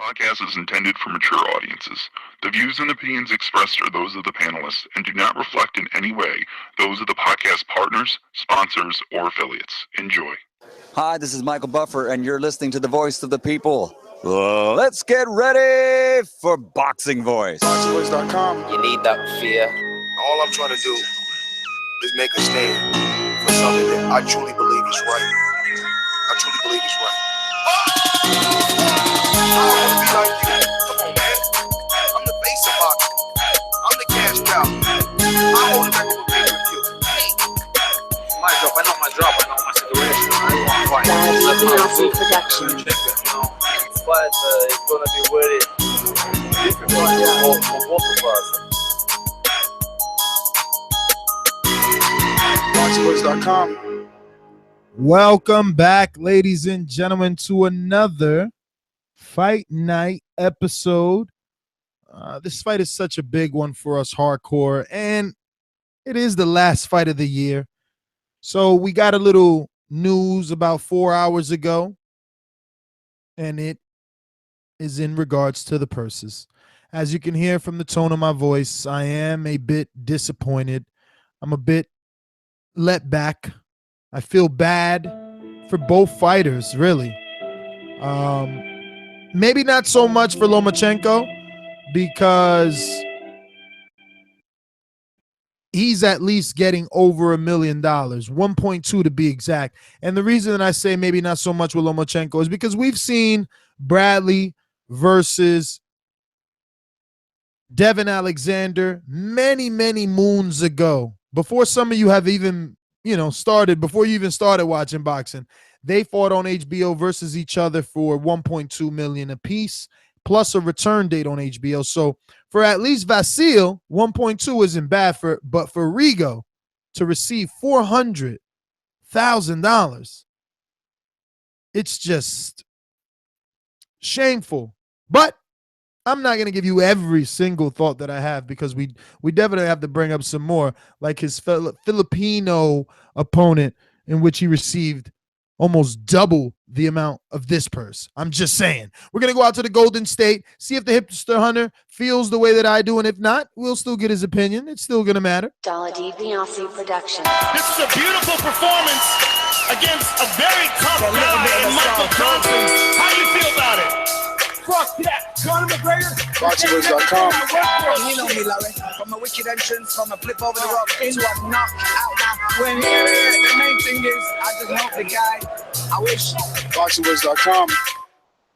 podcast is intended for mature audiences. The views and opinions expressed are those of the panelists and do not reflect in any way those of the podcast partners, sponsors, or affiliates. Enjoy. Hi, this is Michael Buffer, and you're listening to the voice of the people. Let's get ready for Boxing Voice. ThaBoxingvoice.com. You need that fear. All I'm trying to do is make a stand for something that I truly believe is right. I truly believe is right. I don't want to be like you. Come on, man. I'm the face of boxing. I'm the cash cow. I hold the record for pay-per-view. My drop. I know my situation. I don't want to fight. That's my production. But it's going to be very difficult for both of us. ThaBoxingvoice.com. Welcome back, ladies and gentlemen, to another Fight Night episode. This fight is such a big one for us hardcore, and it is the last fight of the year. So we got a little news about 4 hours ago, and it is in regards to the purses. As you can hear from the tone of my voice, I am a bit disappointed. I'm a bit let back. I feel bad for both fighters, really. Maybe not so much for Lomachenko because he's at least getting over $1 million, 1.2 to be exact. And the reason that I say maybe not so much with Lomachenko is because we've seen Bradley versus Devin Alexander many, many moons ago. Before some of you have even, before you even started watching boxing, they fought on HBO versus each other for 1.2 million apiece, plus a return date on HBO. So for at least Vasyl, 1.2 isn't bad but for Rigo to receive $400,000, it's just shameful. But I'm not going to give you every single thought that I have because we definitely have to bring up some more, like his Filipino opponent, in which he received almost double the amount of this purse. I'm just saying. We're going to go out to the Golden State, see if the Hipster Hunter feels the way that I do, and if not, we'll still get his opinion. It's still going to matter. ThaBoxingvoice production. This is a beautiful performance against a very tough guy in Michael Johnson. How do you feel about it? Fuck that. Conor McGregor. ThaBoxingvoice.com. You know me, Larry. From a wicked entrance, from a flip over the rock to a knockout. Now, we're here. The main thing is, I just hope the guy, I wish. ThaBoxingvoice.com.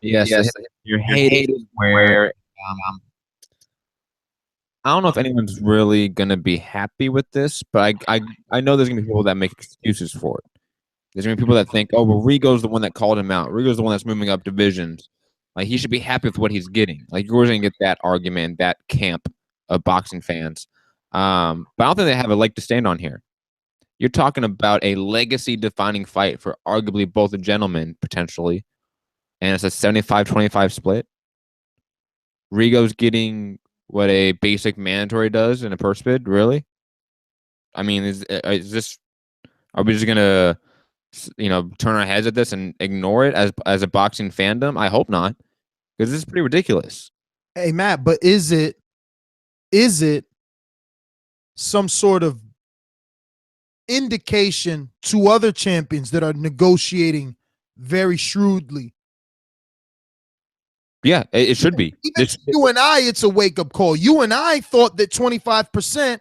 Yes. You're hated where I don't know if anyone's really gonna be happy with this, but I know there's gonna be people that make excuses for it. There's gonna be people that think, oh, well, Rigo's the one that called him out. Rigo's the one that's moving up divisions. Like, he should be happy with what he's getting. Like, you're always gonna get that argument, that camp of boxing fans. But I don't think they have a leg to stand on here. You're talking about a legacy-defining fight for arguably both gentlemen, potentially. And it's a 75-25 split. Rigo's getting what a basic mandatory does in a purse bid, really? I mean, is this... Are we just going to, turn our heads at this and ignore it as a boxing fandom? I hope not, because this is pretty ridiculous. Hey, Matt, but is it some sort of indication to other champions that are negotiating very shrewdly? Yeah, it should be. Even you and I, it's a wake-up call. You and I thought that 25%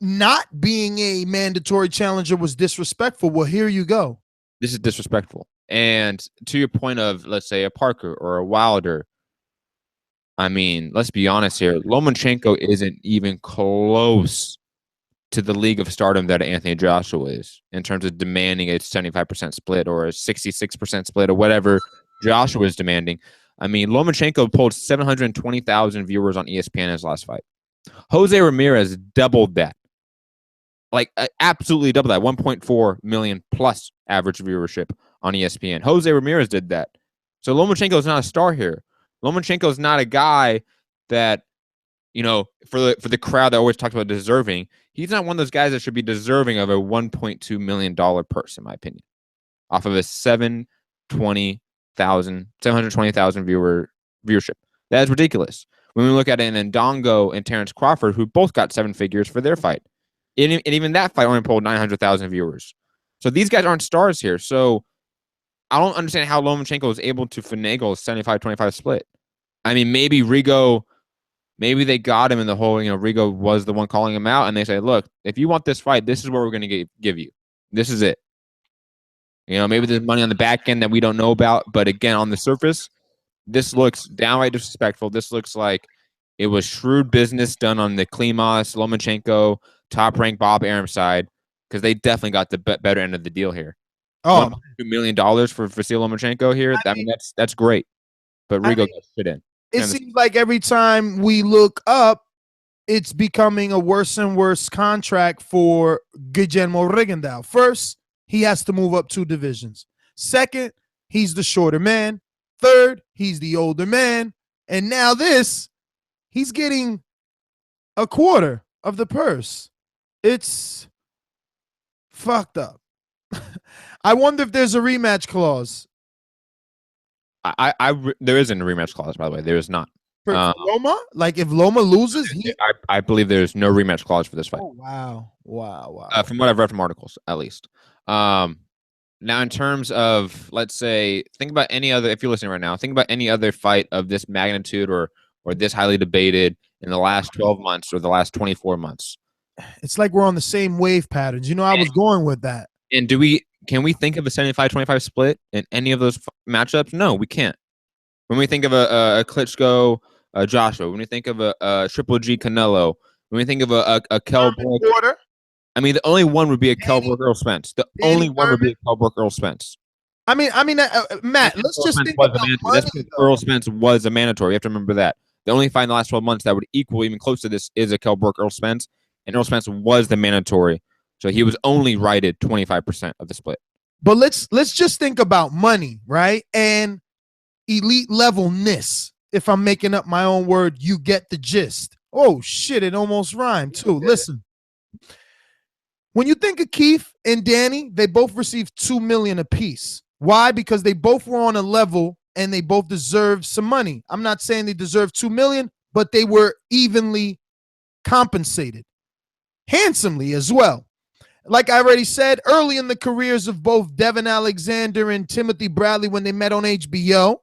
not being a mandatory challenger was disrespectful. Well, here you go. This is disrespectful. And to your point of, let's say, a Parker or a Wilder, I mean, let's be honest here. Lomachenko isn't even close to the league of stardom that Anthony Joshua is in terms of demanding a 75% split or a 66% split or whatever Joshua is demanding. I mean, Lomachenko pulled 720,000 viewers on ESPN in his last fight. Jose Ramirez doubled that. Like, absolutely doubled that. 1.4 million plus average viewership on ESPN. Jose Ramirez did that. So Lomachenko is not a star here. Lomachenko is not a guy that, for the crowd that always talks about deserving, he's not one of those guys that should be deserving of a $1.2 million purse, in my opinion, off of a 720,000 viewer viewership. That is ridiculous. When we look at it in Ndongo and Terrence Crawford, who both got 7 figures for their fight. And even that fight only pulled 900,000 viewers. So these guys aren't stars here. So I don't understand how Lomachenko was able to finagle a 75-25 split. I mean, maybe Rigo, maybe they got him in the whole, Rigo was the one calling him out, and they say, look, if you want this fight, this is what we're going to give you. This is it. Maybe there's money on the back end that we don't know about, but again, on the surface, this looks downright disrespectful. This looks like it was shrewd business done on the Klimas, Lomachenko, top-ranked Bob Arum side, because they definitely got the better end of the deal here. $2 million for Vasyl Lomachenko here. I mean, that's great. But Rigo got shit in. It seems like every time we look up, it's becoming a worse and worse contract for Guillermo Rigondeaux. First, he has to move up 2 divisions. Second, he's the shorter man. Third, he's the older man. And now he's getting a quarter of the purse. It's fucked up. I wonder if there's a rematch clause. There isn't a rematch clause, by the way. There is not. For Loma? Like, if Loma loses, I believe there's no rematch clause for this fight. Oh, wow. From what I've read from articles, at least. Now, in terms of, let's say, think about any other, if you're listening right now, think about any other fight of this magnitude or this highly debated in the last 12 months or the last 24 months. It's like we're on the same wave patterns. I was going with that. And can we think of a 75-25 split in any of those matchups? No, we can't. When we think of a Klitschko, Joshua, when we think of a Triple G Canelo, when we think of a Kell Brook, I mean, the only one would be a Kell Brook Earl Spence. The only one would be a Kell Brook Earl Spence. I mean, Matt, let's just think about money, that's because Earl Spence was a mandatory. You have to remember that. The only fight in the last 12 months that would equal even close to this is a Kell Brook Earl Spence, and Earl Spence was the mandatory. So he was only righted 25% of the split. But let's just think about money, right? And elite levelness. If I'm making up my own word, you get the gist. Oh shit, it almost rhymed too. Listen. When you think of Keith and Danny, they both received $2 million apiece. Why? Because they both were on a level and they both deserved some money. I'm not saying they deserved $2 million, but they were evenly compensated. Handsomely as well. Like I already said, early in the careers of both Devin Alexander and Timothy Bradley, when they met on HBO,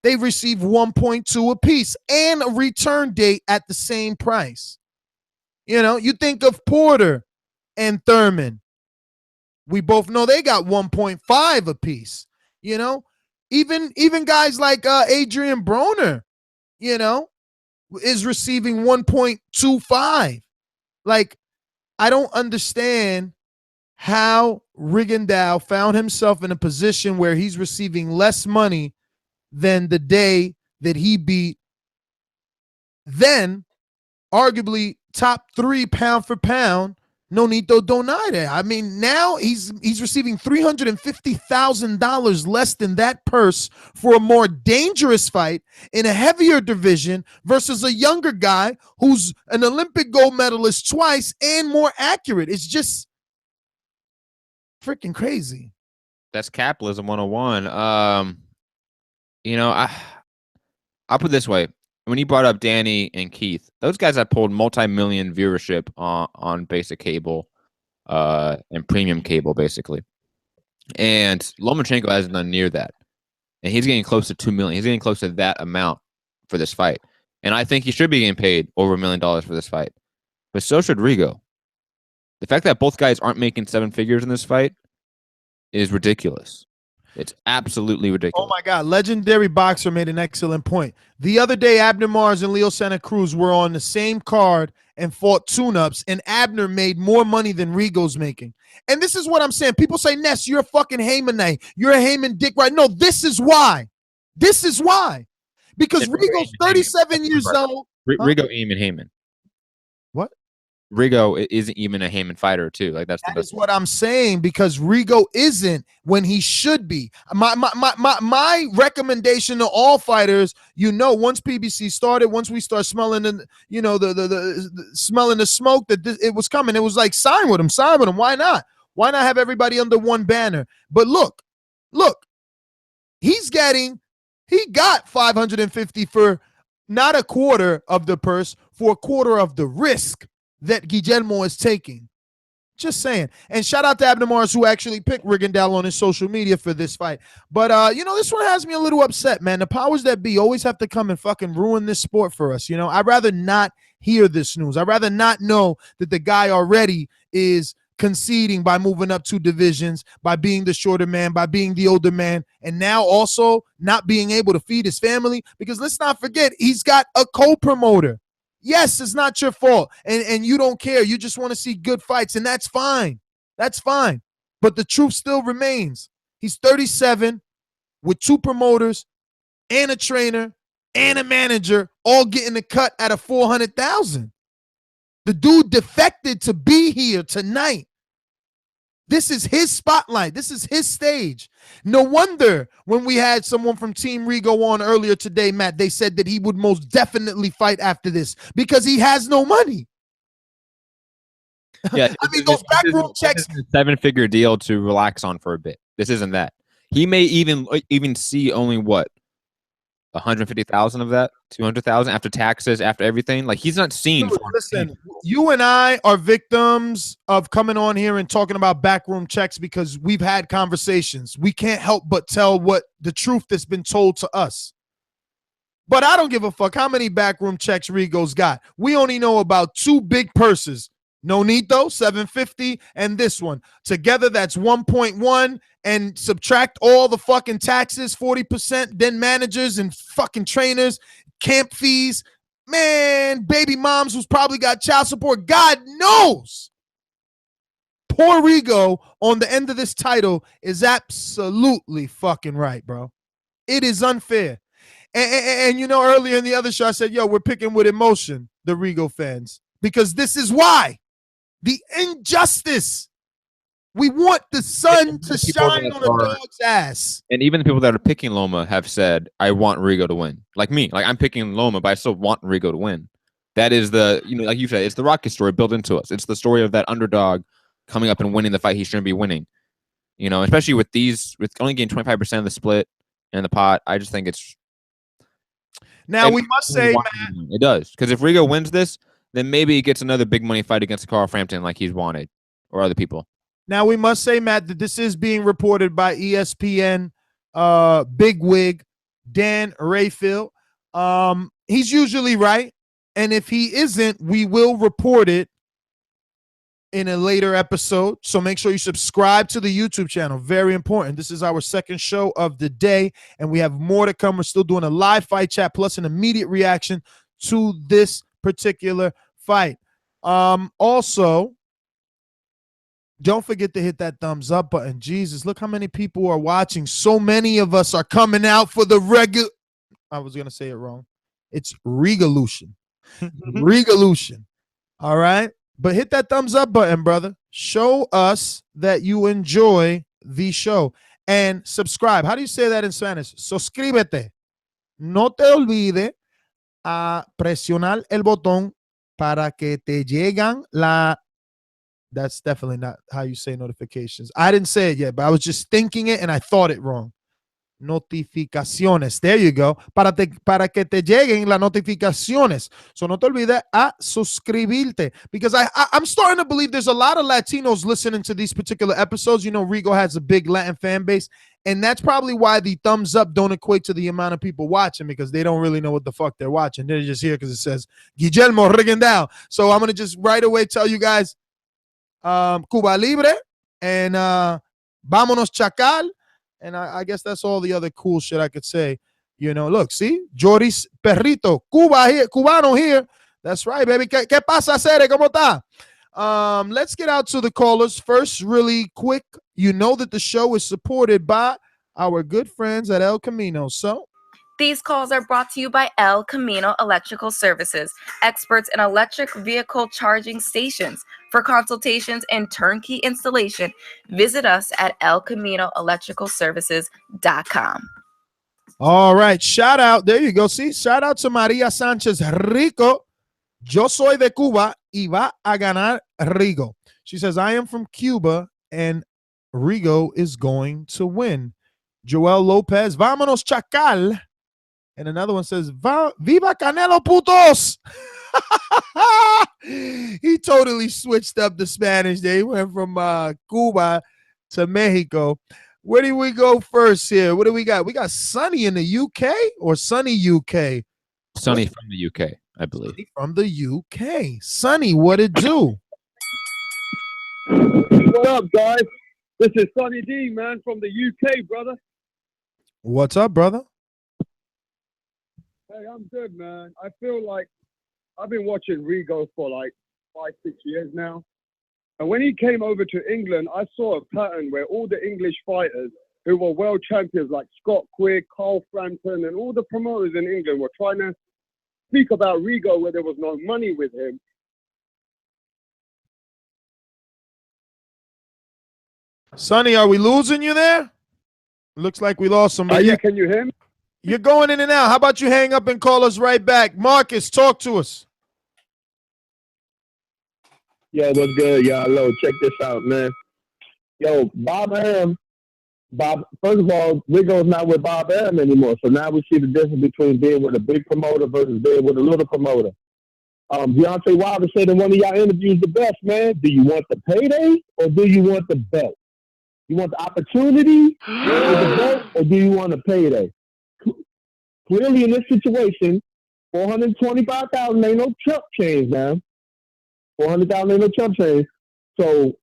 they received 1.2 apiece and a return date at the same price. You think of Porter and Thurman. We both know they got 1.5 apiece. Even guys like Adrian Broner, is receiving 1.25. Like, I don't understand how Rigondeaux found himself in a position where he's receiving less money than the day that he beat then arguably top 3 pound for pound Nonito Donaire. I mean, now he's receiving $350,000 less than that purse for a more dangerous fight in a heavier division versus a younger guy who's an Olympic gold medalist twice and more accurate. It's just freaking crazy. That's capitalism 101. I'll put it this way. When you brought up Danny and Keith, those guys have pulled multi-million viewership on basic cable and premium cable, basically. And Lomachenko hasn't done near that. And he's getting close to $2 million. He's getting close to that amount for this fight. And I think he should be getting paid over $1 million for this fight. But so should Rigo. The fact that both guys aren't making 7 figures in this fight is ridiculous. It's absolutely ridiculous. Oh, my God. Legendary Boxer made an excellent point. The other day, Abner Mars and Leo Santa Cruz were on the same card and fought tune-ups, and Abner made more money than Rigo's making. And this is what I'm saying. People say, Ness, you're a fucking Heymanite. You're a Heyman dick, right? No, this is why. This is why. Because Rigo's 37 years old. Rigo even Heyman. What? Rigo isn't even a Heyman fighter, too. Like that's what I'm saying, because Rigo isn't when he should be. My recommendation to all fighters, once PBC started, once we start smelling the smelling the smoke that it was coming, it was like sign with him. Why not? Why not have everybody under one banner? But look, he's getting He got 550 for not a quarter of the purse, for a quarter of the risk that Guillermo is taking. Just saying. And shout out to Abner Morris, who actually picked Rigondeaux on his social media for this fight. But, this one has me a little upset, man. The powers that be always have to come and fucking ruin this sport for us. I'd rather not hear this news. I'd rather not know that the guy already is conceding by moving up 2 divisions, by being the shorter man, by being the older man, and now also not being able to feed his family. Because let's not forget, he's got a co-promoter. Yes, it's not your fault, and you don't care. You just want to see good fights, and that's fine. That's fine. But the truth still remains. He's 37 with 2 promoters and a trainer and a manager, all getting a cut at a $400,000. The dude defected to be here tonight. This is his spotlight. This is his stage. No wonder when we had someone from Team Rigo on earlier today, Matt, they said that he would most definitely fight after this because he has no money. Yeah, I mean, those backroom checks. This is a 7-figure deal to relax on for a bit. This isn't that. He may even see only what, 150,000 of that, 200,000 after taxes, after everything. Like, he's not seeing. Dude, listen, you and I are victims of coming on here and talking about backroom checks because we've had conversations. We can't help but tell what the truth that's been told to us. But I don't give a fuck how many backroom checks Rigo's got. We only know about 2 big purses. Nonito, 750, and this one. Together, that's 1.1, and subtract all the fucking taxes, 40%, then managers and fucking trainers, camp fees. Man, baby moms who's probably got child support. God knows. Poor Rigo on the end of this title is absolutely fucking right, bro. It is unfair. And earlier in the other show, I said, we're picking with emotion, the Rigo fans, because this is why. The injustice. We want the sun to shine on a dog's ass. And even the people that are picking Loma have said, I want Rigo to win. Like me. Like, I'm picking Loma, but I still want Rigo to win. That is the, like you said, it's the Rocky story built into us. It's the story of that underdog coming up and winning the fight he shouldn't be winning. Especially with only getting 25% of the split and the pot. I just think it's. Now, we must say, Matt. It does. Because if Rigo wins this, then maybe he gets another big money fight against Carl Frampton like he's wanted, or other people. Now, we must say, Matt, that this is being reported by ESPN bigwig Dan Rafael. He's usually right, and if he isn't, we will report it in a later episode. So make sure you subscribe to the YouTube channel. Very important. This is our second show of the day, and we have more to come. We're still doing a live fight chat plus an immediate reaction to this particular fight. Also, don't forget to hit that thumbs up button. Jesus, look how many people are watching. So many of us are coming out for the regular. I was going to say it wrong. It's Regolution. Regolution. All right. But hit that thumbs up button, brother. Show us that you enjoy the show. And subscribe. How do you say that in Spanish? Suscríbete. No te olvides a presionar el botón para que te llegan la. That's definitely not how you say notifications. I didn't say it yet, but I was just thinking it and I thought it wrong. Notificaciones. There you go. Para que te lleguen las notificaciones. So no te olvides a suscribirte. Because I'm starting to believe there's a lot of Latinos listening to these particular episodes. Rigo has a big Latin fan base. And that's probably why the thumbs up don't equate to the amount of people watching, because they don't really know what the fuck they're watching. They're just here because it says Guillermo Rigondeaux. So I'm going to just right away tell you guys Cuba Libre and Vámonos Chacal. And I guess that's all the other cool shit I could say. Look, see? Joris Perrito. Cuba here. Cubano here. That's right, baby. ¿Qué pasa, Cere? ¿Cómo está? Let's get out to the callers. First, really quick, that the show is supported by our good friends at El Camino. So these calls are brought to you by El Camino Electrical Services, experts in electric vehicle charging stations. For consultations and turnkey installation, visit us at elcaminoelectricalservices.com. All right. Shout out. There you go. See, shout out to Maria Sanchez Rico. Yo soy de Cuba y va a ganar Rigo. She says, I am from Cuba and Rigo is going to win. Joel Lopez, vámonos Chacal. And another one says, Viva Canelo Putos. He totally switched up the Spanish there. He went from Cuba to Mexico. Where do we go first here? What do we got? We got Sonny in the UK or Sonny UK? Sonny from the UK, I believe. Sonny from the UK. Sonny, what it do? What up, guys? This is Sonny D, man, from the UK, brother. What's up, brother? Hey, I'm good, man. I feel like I've been watching Rigo for like 5-6 years now. And when he came over to England, I saw a pattern where all the English fighters who were world champions like Scott Quigg, Carl Frampton, and all the promoters in England were trying to speak about Rigo where there was no money with him. Sonny, are we losing you there? Looks like we lost somebody. Yeah, can you hear me? You're going in and out. How about you hang up and call us right back? Marcus, talk to us. Yo, what's good, y'all? Hello, check this out, man. Yo, Bob Arum. First of all, Rigo's not with Bob Arum anymore. So now we see the difference between being with a big promoter versus being with a little promoter. Deontay Wilder said in one of y'all interviews the best, man. Do you want the payday or do you want the belt? You want the opportunity or the belt, or do you want a payday? Clearly, in this situation, $425,000 ain't no chump change now. $400,000 ain't no chump change. So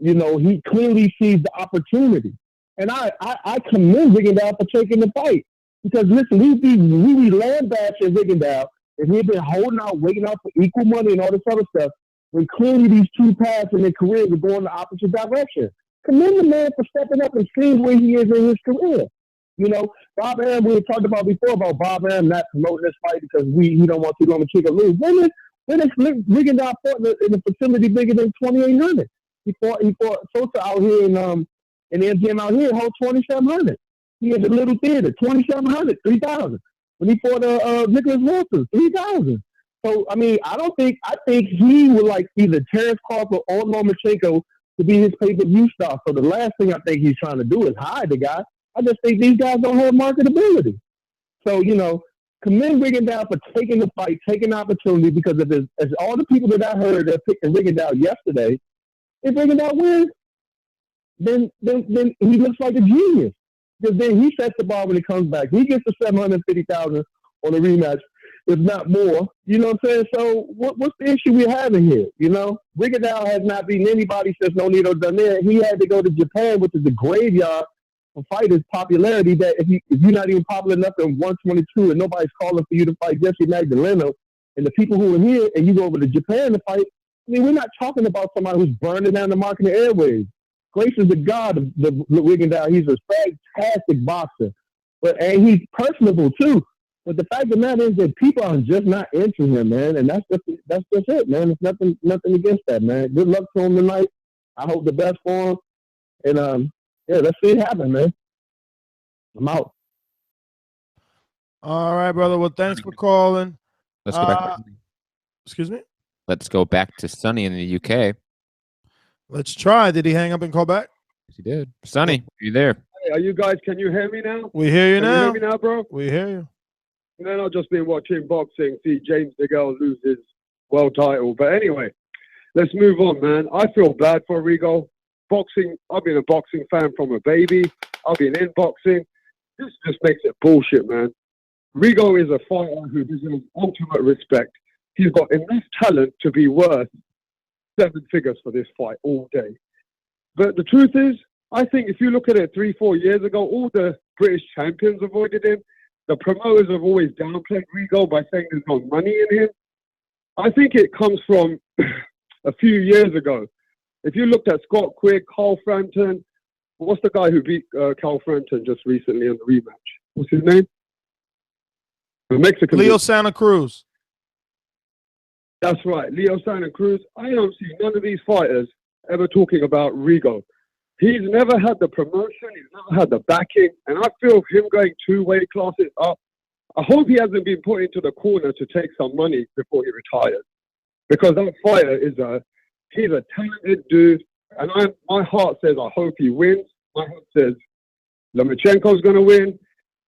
you know, he clearly sees the opportunity, and I commend Rigondeaux for taking the fight because listen, we be lambasting Rigondeaux if we've been holding out, waiting out for equal money and all this other stuff. When clearly these two paths in their careers are going the opposite direction. Commend the man for stepping up and seeing where he is in his career. You know, Bob Arum, we had talked about before about Bob Arum not promoting this fight because he don't want to Lomachenko lose. When is Rigondeaux fought in a facility bigger than 2,800? He fought Sosa out here in the MGM out here, hold 2,700. He had a little theater, 2,700, 3,000. When he fought Nicholas Wilson, 3,000. So I mean, I think he would like either Terrence Crawford or Lomachenko to be his pay-per-view star. So the last thing I think he's trying to do is hide the guy. I just think these guys don't have marketability. So, you know, commend Rigondeaux for taking the fight, taking the opportunity, because as all the people that I heard that picked Rigondeaux yesterday, if Rigondeaux wins, then he looks like a genius. Because then he sets the bar when he comes back. He gets the $750,000 on a rematch, if not more. You know what I'm saying? So what's the issue we're having here? You know, Rigondeaux has not beaten anybody since Nonito Donaire. He had to go to Japan, which is the graveyard for fighters' popularity. That if you're not even popular enough in 122 and nobody's calling for you to fight Jesse Magdaleno, and the people who are here, and you go over to Japan to fight, I mean, we're not talking about somebody who's burning down the market in the airways. Grace is the God of the Rigondeaux. He's a fantastic boxer, and he's personable too. But the fact of the matter is that people are just not into him, man, and that's just it, man. It's nothing against that, man. Good luck to him tonight. I hope the best for him, and yeah, let's see it happen, man. I'm out. All right, brother. Well, thanks for calling. Let's go back. Excuse me? Let's go back to Sonny in the UK. Let's try. Did he hang up and call back? Yes, he did. Sonny, are you there? Hey, are you guys, can you hear me now? We hear you now. Can you hear me now, bro? We hear you. Man, I've just been watching boxing, see James DeGale lose his world title. But anyway, let's move on, man. I feel bad for Rigo. Boxing, I've been a boxing fan from a baby. I've been in boxing. This just makes it bullshit, man. Rigo is a fighter who deserves ultimate respect. He's got enough talent to be worth 7 figures for this fight all day. But the truth is, I think if you look at it 3-4 years ago, all the British champions avoided him. The promoters have always downplayed Rigo by saying there's no money in him. I think it comes from a few years ago. If you looked at Scott Quigg, Carl Frampton, what's the guy who beat Carl Frampton just recently in the rematch? What's his name? The Mexican. Leo Santa Cruz. That's right, Leo Santa Cruz. I don't see none of these fighters ever talking about Rigo. He's never had the promotion. He's never had the backing. And I feel him going 2 weight classes up. I hope he hasn't been put into the corner to take some money before he retires. Because that fighter he's a talented dude. And my heart says I hope he wins. My heart says Lomachenko's going to win.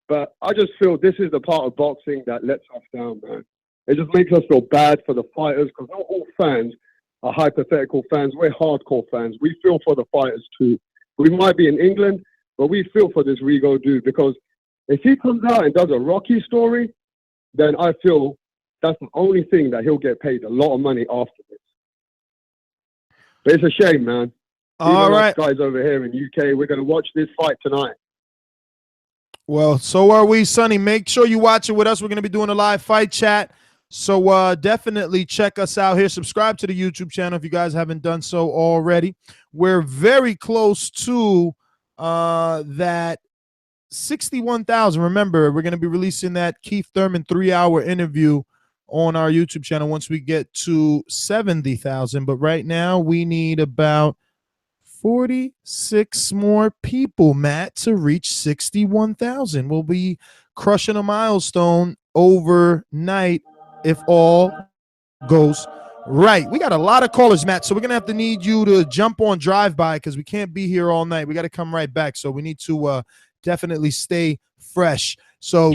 But I just feel this is the part of boxing that lets us down, man. It just makes us feel bad for the fighters because not all fans are hypothetical fans. We're hardcore fans. We feel for the fighters too. We might be in England, but we feel for this Rigo dude because if he comes out and does a Rocky story, then I feel that's the only thing that he'll get paid a lot of money after this. But it's a shame, man. All Even right. us guys over here in UK, we're going to watch this fight tonight. Well, so are we, Sonny. Make sure you watch it with us. We're going to be doing a live fight chat. So definitely check us out here. Subscribe to the YouTube channel if you guys haven't done so already. We're very close to that 61,000. Remember, we're going to be releasing that Keith Thurman 3-hour interview on our YouTube channel once we get to 70,000. But right now we need about 46 more people, Matt, to reach 61,000. We'll be crushing a milestone overnight if all goes right. We got a lot of callers, Matt, so we're going to have to need you to jump on drive-by because we can't be here all night. We got to come right back, so we need to definitely stay fresh. So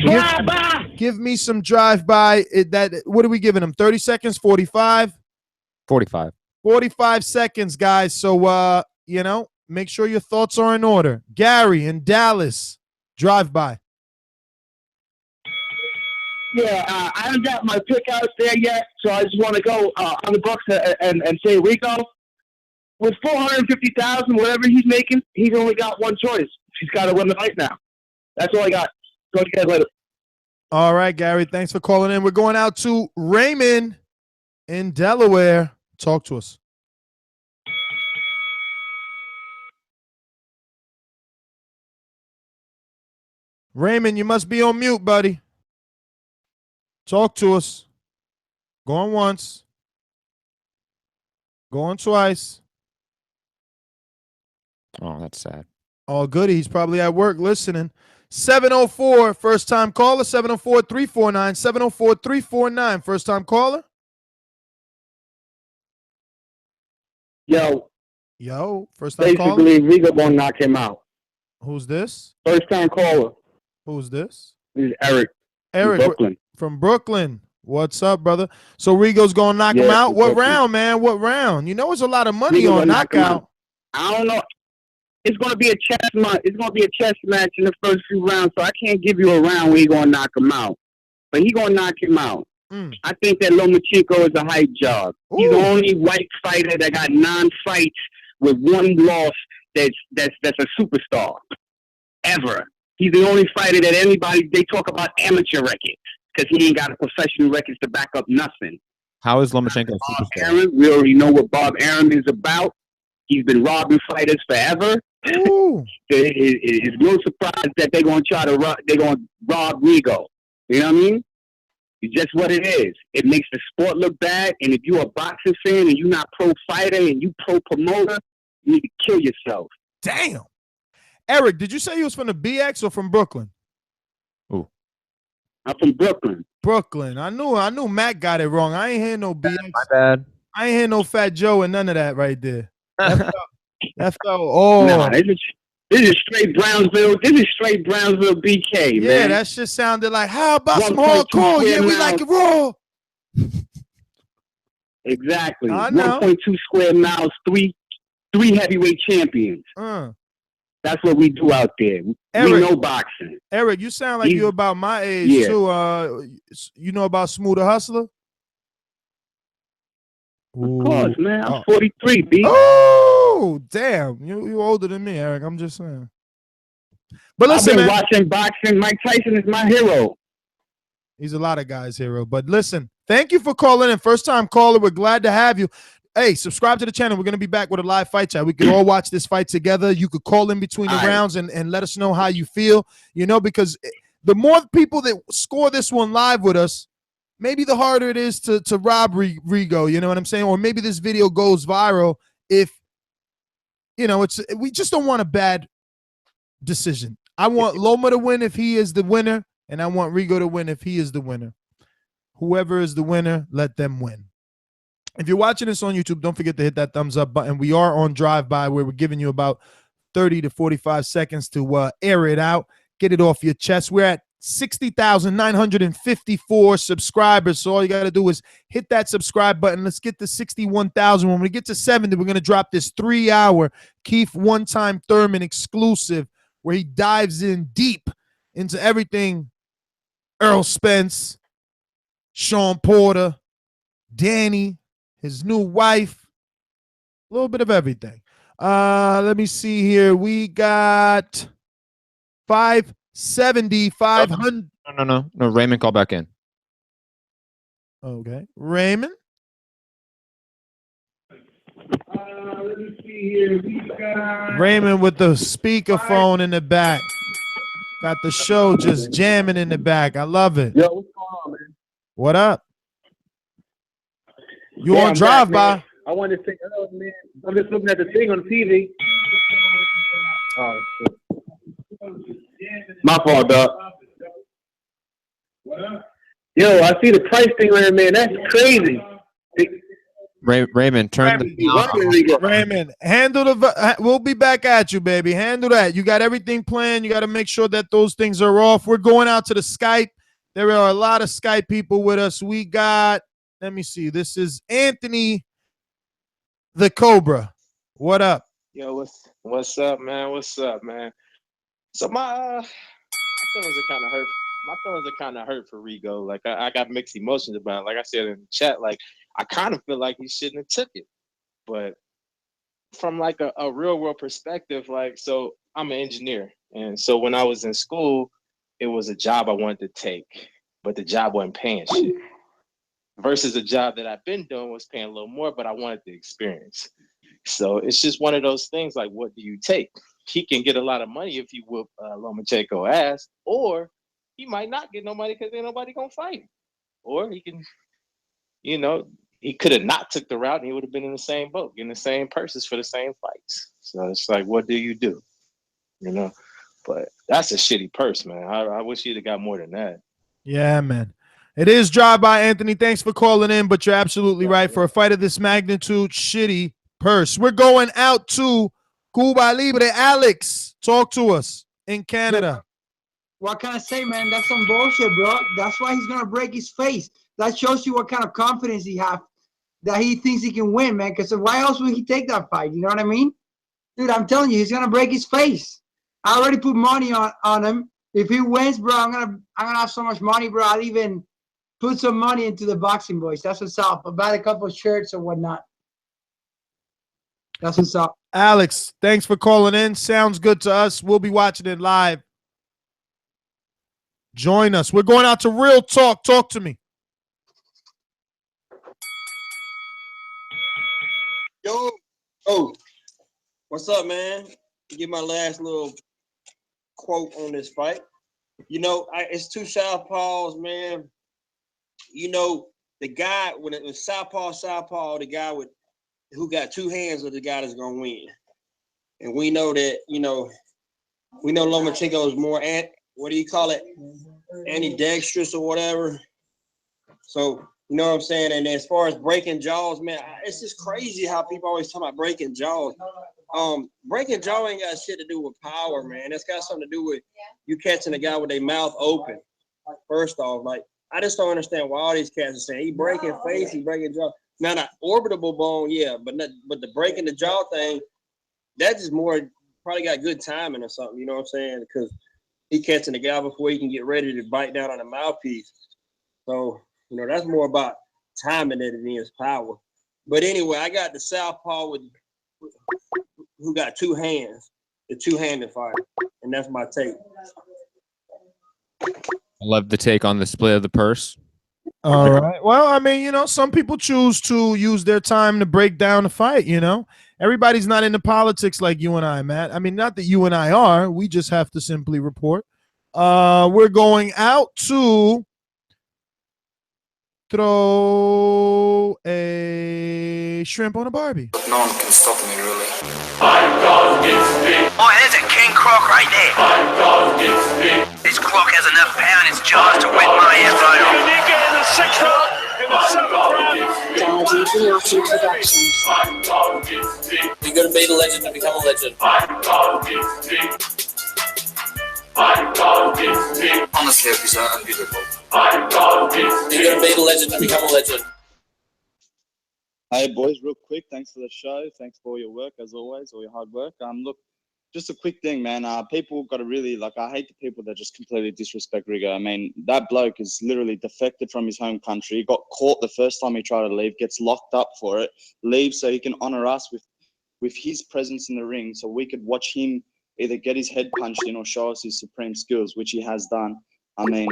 give me some drive-by. What are we giving them, 30 seconds, 45? 45. 45 seconds, guys. So, make sure your thoughts are in order. Gary in Dallas, drive-by. Yeah, I haven't got my pick out there yet, so I just want to go on the books and say Rigo, with 450,000, whatever he's making, he's only got one choice. He's got to win the fight now. That's all I got. Talk to you guys later. All right, Gary, thanks for calling in. We're going out to Raymond in Delaware. Talk to us. Raymond, you must be on mute, buddy. Talk to us. Going once. Going twice. Oh, that's sad. Oh, goody. He's probably at work listening. 704, first-time caller, 704-349, 704-349, first-time caller. Yo, first-time caller. basically, Rigo gonna knock him out. Who's this? First-time caller. Who's this? This is Eric. Eric from Brooklyn. From Brooklyn. What's up, brother? So Rigo's gonna knock him out. What round, man? What round? You know, it's a lot of money Rigo on knockout. I don't know. It's gonna be a chess match. It's gonna be a chess match in the first few rounds, so I can't give you a round where he's gonna knock him out. But he's gonna knock him out. I think that Lomachenko is a hype job. He's the only white fighter that got 9 fights with 1 loss that's a superstar ever. He's the only fighter that they talk about amateur records because he ain't got a professional records to back up nothing. How is Lomachenko a Bob superstar? Arum, we already know what Bob Arum is about. He's been robbing fighters forever. It's no surprise that they're gonna rob Rigo. You know what I mean? It's just what it is. It makes the sport look bad. And if you're a boxing fan and you're not pro fighter and you pro promoter, you need to kill yourself. Damn. Eric, did you say he was from the BX or from Brooklyn? Ooh. I'm from Brooklyn. Brooklyn. I knew Matt got it wrong. I ain't hear no BX. My bad. I ain't hear no Fat Joe and none of that right there. That felt Nah, this is straight Brownsville. This is straight Brownsville BK, man. Yeah, that shit sounded like, how about some hardcore? Yeah, we like it raw. Exactly. I know. 1.2 square miles, three heavyweight champions. That's what we do out there. Eric, we know boxing. Eric, you sound like you're about my age too. You know about Smooth the Hustler? Of course, man. I'm 43, B. Oh, damn. You older than me, Eric. I'm just saying. But listen, I've been man, watching boxing. Mike Tyson is my hero. He's a lot of guys' hero. But listen, thank you for calling in. First-time caller. We're glad to have you. Hey, subscribe to the channel. We're going to be back with a live fight chat. We can all watch this fight together. You could call in between the rounds and let us know how you feel, because the more people that score this one live with us, maybe the harder it is to rob Rigo, you know what I'm saying? Or maybe this video goes viral if, we just don't want a bad decision. I want Loma to win if he is the winner, and I want Rigo to win if he is the winner. Whoever is the winner, let them win. If you're watching this on YouTube, don't forget to hit that thumbs up button. We are on drive-by where we're giving you about 30 to 45 seconds to air it out. Get it off your chest. We're at 60,954 subscribers. So all you got to do is hit that subscribe button. Let's get to 61,000. When we get to 70, we're going to drop this 3-hour Keith One-Time Thurman exclusive where he dives in deep into everything Earl Spence, Sean Porter, Danny, his new wife, a little bit of everything. Let me see here. We got 570, 500. No. Raymond, call back in. Okay. Raymond? Let me see here. We got Raymond with the speakerphone in the back. Got the show just jamming in the back. I love it. Yo, what's going on, man? What up? You on drive by? I wanted to say, hello, man. I'm just looking at the thing on TV. Oh, shit. My fault, dog. Yo, I see the price thing on there, man. That's crazy. Raymond, turn the Raymond, handle the. We'll be back at you, baby. Handle that. You got everything planned. You got to make sure that those things are off. We're going out to the Skype. There are a lot of Skype people with us. We got. Let me see. This is Anthony, the Cobra. What up? Yo, what's up, man? What's up, man? So my feelings are kind of hurt. My feelings are kind of hurt for Rigo. Like I got mixed emotions about it. Like I said in the chat, like I kind of feel like he shouldn't have took it. But from like a real world perspective, like, so I'm an engineer. And so when I was in school, it was a job I wanted to take, but the job wasn't paying shit. Versus the job that I've been doing was paying a little more, but I wanted the experience. So it's just one of those things, like, what do you take? He can get a lot of money if you whoop Lomachenko ass, or he might not get no money because ain't nobody gonna fight him. Or he can, you know, he could have not took the route and he would have been in the same boat, getting the same purses for the same fights. So it's like, what do? You know? But that's a shitty purse, man. I wish he'd have got more than that. Yeah, man. It is drive-by, Anthony. Thanks for calling in, but you're absolutely right. For a fight of this magnitude, shitty purse. We're going out to Cuba Libre. Alex, talk to us in Canada. What can I say, man? That's some bullshit, bro. That's why he's going to break his face. That shows you what kind of confidence he has, that he thinks he can win, man. Because why else would he take that fight? You know what I mean? Dude, I'm telling you, he's going to break his face. I already put money on him. If he wins, bro, I'm gonna have so much money, bro. I'll even put some money into the Boxing Voice. That's what's up. I'll buy a couple of shirts or whatnot. That's what's up. Alex, thanks for calling in. Sounds good to us. We'll be watching it live. Join us. We're going out to Real Talk. Talk to me. Yo, oh, what's up, man? Give my last little quote on this fight. You know, it's two southpaws, man. You know, the guy when it was southpaw, the guy who got two hands was the guy that's gonna win. And we know that, you know, Lomachenko is more what do you call it? Ambidextrous or whatever. So you know what I'm saying? And as far as breaking jaws, man, it's just crazy how people always talk about breaking jaws. Breaking jaw ain't got shit to do with power, man. It's got something to do with you catching a guy with their mouth open. First off, like, I just don't understand why all these cats are saying he breaking face, he breaking jaw. Now, the orbitable bone, yeah, but the breaking the jaw thing, that just more probably got good timing or something. You know what I'm saying? Because he catching the guy before he can get ready to bite down on the mouthpiece. So, you know, that's more about timing than it is power. But anyway, I got the southpaw who got two hands, the two-handed fight, and that's my take. I love the take on the split of the purse. All right. Well, I mean, you know, some people choose to use their time to break down the fight, you know. Everybody's not into politics like you and I, Matt. I mean, not that you and I are. We just have to simply report. We're going out to throw a shrimp on a Barbie. No one can stop me, really. Oh, there's a king croc right there. This croc has enough power in its jaws to wet my ass right off. Unique in the sixth round, in the seventh round. You're gonna be the legend to become a legend. Honestly, these are unbeatable. You're gonna be a legend and become a legend. Hey boys, real quick, thanks for the show. Thanks for all your work as always, all your hard work. Look, just a quick thing, man. People got to really I hate the people that just completely disrespect Rigo. I mean, that bloke is literally defected from his home country, got caught the first time he tried to leave, gets locked up for it, leaves so he can honor us with his presence in the ring, so we could watch him either get his head punched in or show us his supreme skills, which he has done. I mean,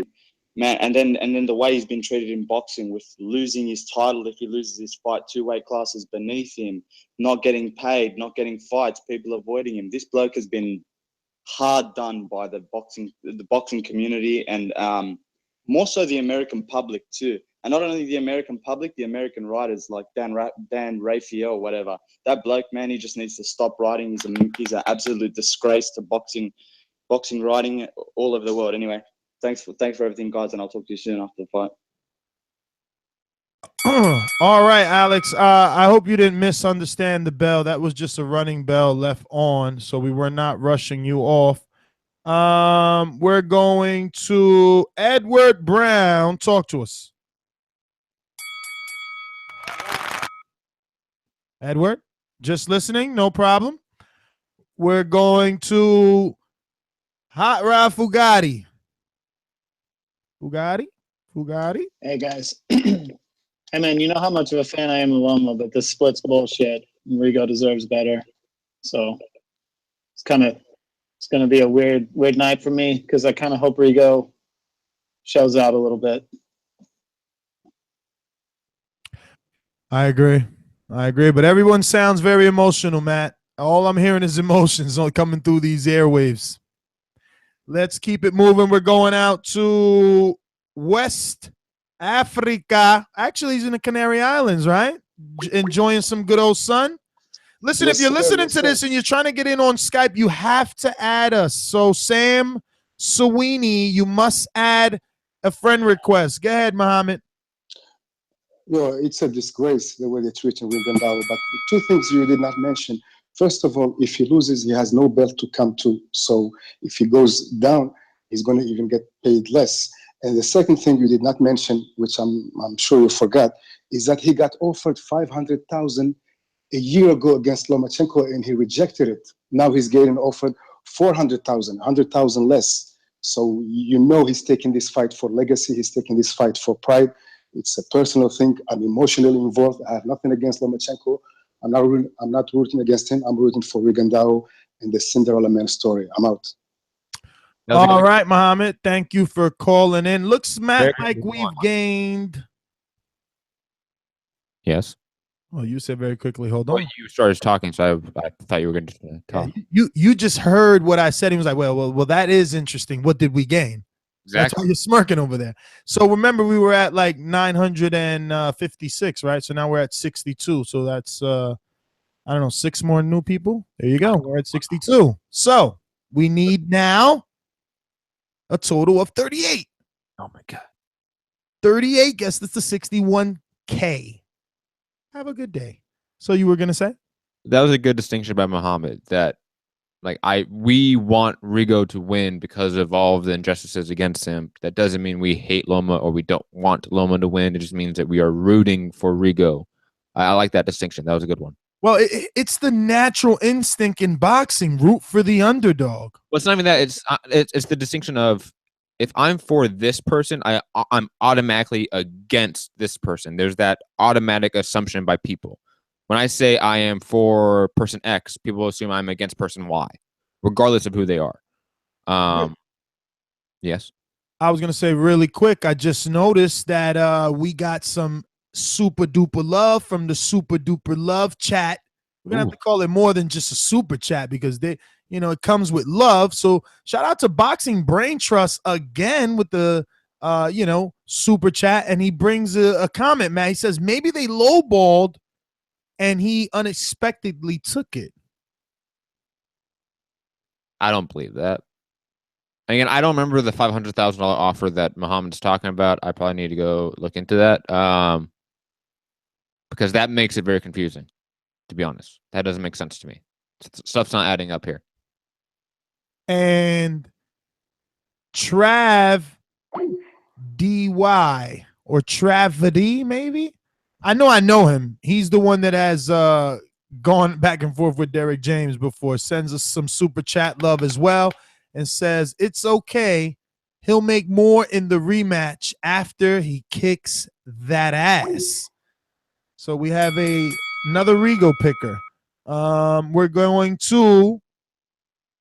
man, and then the way he's been treated in boxing with losing his title if he loses his fight 2 weight classes beneath him, not getting paid, not getting fights, people avoiding him. This bloke has been hard done by the boxing community and more so the American public too. And not only the American public, the American writers like Dan Rafael or whatever. That bloke, man, he just needs to stop writing. He's an absolute disgrace to boxing writing all over the world. Anyway. Thanks for everything, guys, and I'll talk to you soon after the fight. All right, Alex. I hope you didn't misunderstand the bell. That was just a running bell left on, so we were not rushing you off. We're going to Edward Brown. Talk to us. Edward, just listening, no problem. We're going to Hot Rod Fugatti. Fugatti. Hey guys. Hey man, you know how much of a fan I am of Loma, but this split's bullshit. Rigo deserves better. So it's gonna be a weird night for me because I kind of hope Rigo shows out a little bit. I agree, but everyone sounds very emotional, Matt. All I'm hearing is emotions coming through these airwaves. Let's keep it moving. We're going out to West Africa. Actually, he's in the Canary Islands, right? Enjoying some good old sun. Listen, Yes, if you're sir, listening yes, to this sir. and you're trying to get in on Skype, you have to add us. So Sam Sweeney, you must add a friend request. Go ahead, Mohammed. Well, it's a disgrace the way they treat Rigondeaux. But 2 things you did not mention. First of all, if he loses, he has no belt to come to. So if he goes down, he's going to even get paid less. And the second thing you did not mention, which I'm sure you forgot, is that he got offered $500,000 a year ago against Lomachenko, and he rejected it. Now he's getting offered $400,000, $100,000 less. So you know he's taking this fight for legacy. He's taking this fight for pride. It's a personal thing. I'm emotionally involved. I have nothing against Lomachenko. I'm not rooting against him. I'm rooting for Rigondeaux and the Cinderella Man story. I'm out. All right, Mohammed. Thank you for calling in. Looks, Matt, like we've gained. Yes. Oh, you said very quickly. Hold on. Well, you started talking, so I thought you were going to talk. You just heard what I said. He was like, well, that is interesting. What did we gain? Exactly. That's why you're smirking over there. So remember, we were at like 956, right? So now we're at 62. So that's I don't know, 6 more new people. There you go. We're at 62. So we need now a total of 38. Oh my God. 38. Guess that's the 61K. Have a good day. So you were gonna say? That was a good distinction by Muhammad. That we want Rigo to win because of all of the injustices against him. That doesn't mean we hate Loma or we don't want Loma to win. It just means that we are rooting for Rigo. I like that distinction. That was a good one. Well, it's the natural instinct in boxing. Root for the underdog. Well, it's not even that. It's the distinction of if I'm for this person, I'm automatically against this person. There's that automatic assumption by people. When I say I am for person X, people assume I'm against person Y, regardless of who they are. Yes. I was going to say really quick, I just noticed that we got some super duper love from the super duper love chat. We're going to have to call it more than just a super chat because it comes with love. So shout out to Boxing Brain Trust again with the, super chat. And he brings a comment, man. He says, maybe they lowballed and he unexpectedly took it. I don't believe that. Again, I don't remember the $500,000 offer that Muhammad's talking about. I probably need to go look into that because that makes it very confusing, to be honest. That doesn't make sense to me. Stuff's not adding up here. And Trav DY or Travity, maybe. I know him. He's the one that has gone back and forth with Derek James before. Sends us some super chat love as well and says it's okay. He'll make more in the rematch after he kicks that ass. So we have another Rigo picker. We're going to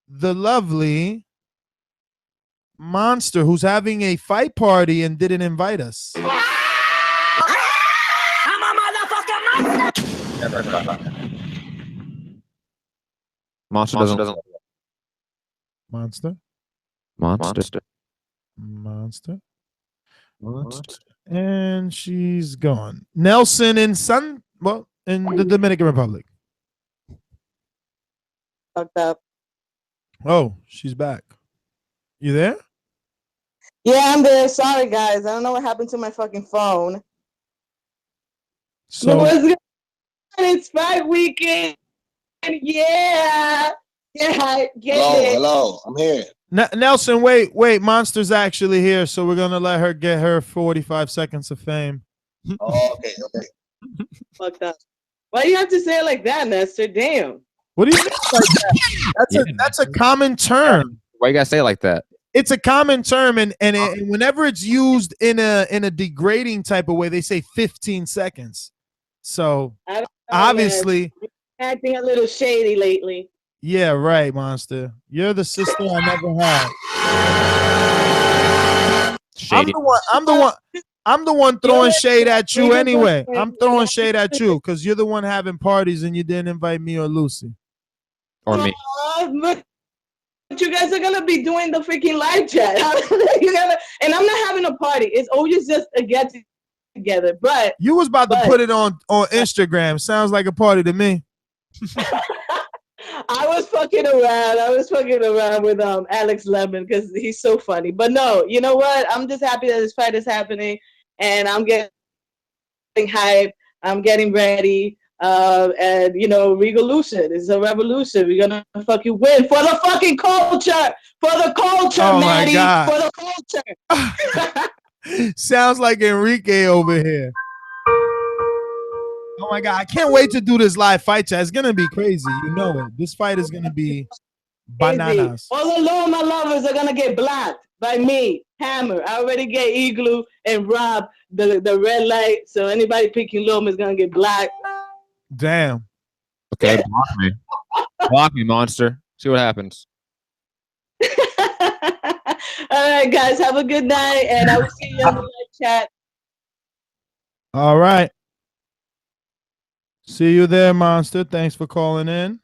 the lovely Monster, who's having a fight party and didn't invite us. I'm a motherfucking monster. Monster doesn't. Monster. And she's gone. Nelson in in the Dominican Republic. Fucked up. Oh, she's back. You there? Yeah, I'm there. Sorry, guys. I don't know what happened to my fucking phone. So what's going on? It's fight weekend. Yeah. Yeah, get it. Hello, I'm here. Nelson, wait. Monster's actually here, so we're gonna let her get her 45 seconds of fame. Oh, okay. Fucked up. Why do you have to say it like that, Nestor? Damn. What do you mean like that? That's a common term. Why you gotta say it like that? It's a common term, and whenever it's used in a degrading type of way, they say 15 seconds. So I don't know, obviously, man. Acting a little shady lately. yeah, right, Monster. You're the sister I never had. Shady. I'm the one throwing shade at you anyway. I'm throwing shade at you because you're the one having parties and you didn't invite me or Lucy. Or me. But you guys are gonna be doing the freaking live chat. And I'm not having a party. It's always just a get together. But you was about to put it on Instagram. Sounds like a party to me. I was fucking around with Alex Lemon because he's so funny. But no, you know what? I'm just happy that this fight is happening, and I'm getting hyped. I'm getting ready. And you know, revolution is a revolution. We're gonna fucking win for the fucking culture, Oh Maddie, my God. for the culture. Sounds like Enrique over here. Oh my God, I can't wait to do this live fight chat. It's gonna be crazy. You know it. This fight is gonna be bananas. All the Loma lovers are gonna get blocked by me, Hammer. I already get Igloo and Rob the red light. So anybody picking Loma is gonna get blocked. Damn. Okay, block me, Monster. See what happens. All right, guys, have a good night, and I will see you on the live chat. All right. See you there, Monster. Thanks for calling in.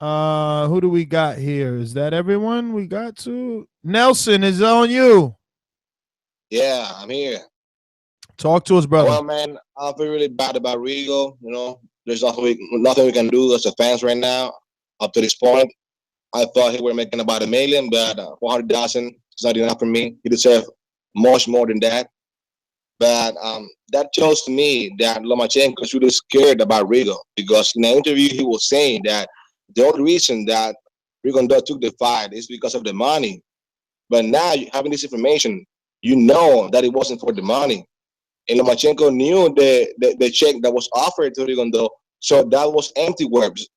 Who do we got here? Is that everyone we got to? Nelson, is it on you? Yeah, I'm here. Talk to us, brother. Well, man, I feel really bad about Rigo. You know, there's nothing we can do as a fans right now. Up to this point, I thought he were making about $1 million, but 400,000 is not enough for me. He deserves much more than that. But that shows to me that Lomachenko is really scared about Rigo, because in an interview he was saying that the only reason that Rigondeaux took the fight is because of the money. But now, having this information, you know that it wasn't for the money. And Lomachenko knew the check that was offered to Rigondeaux, so that was empty words.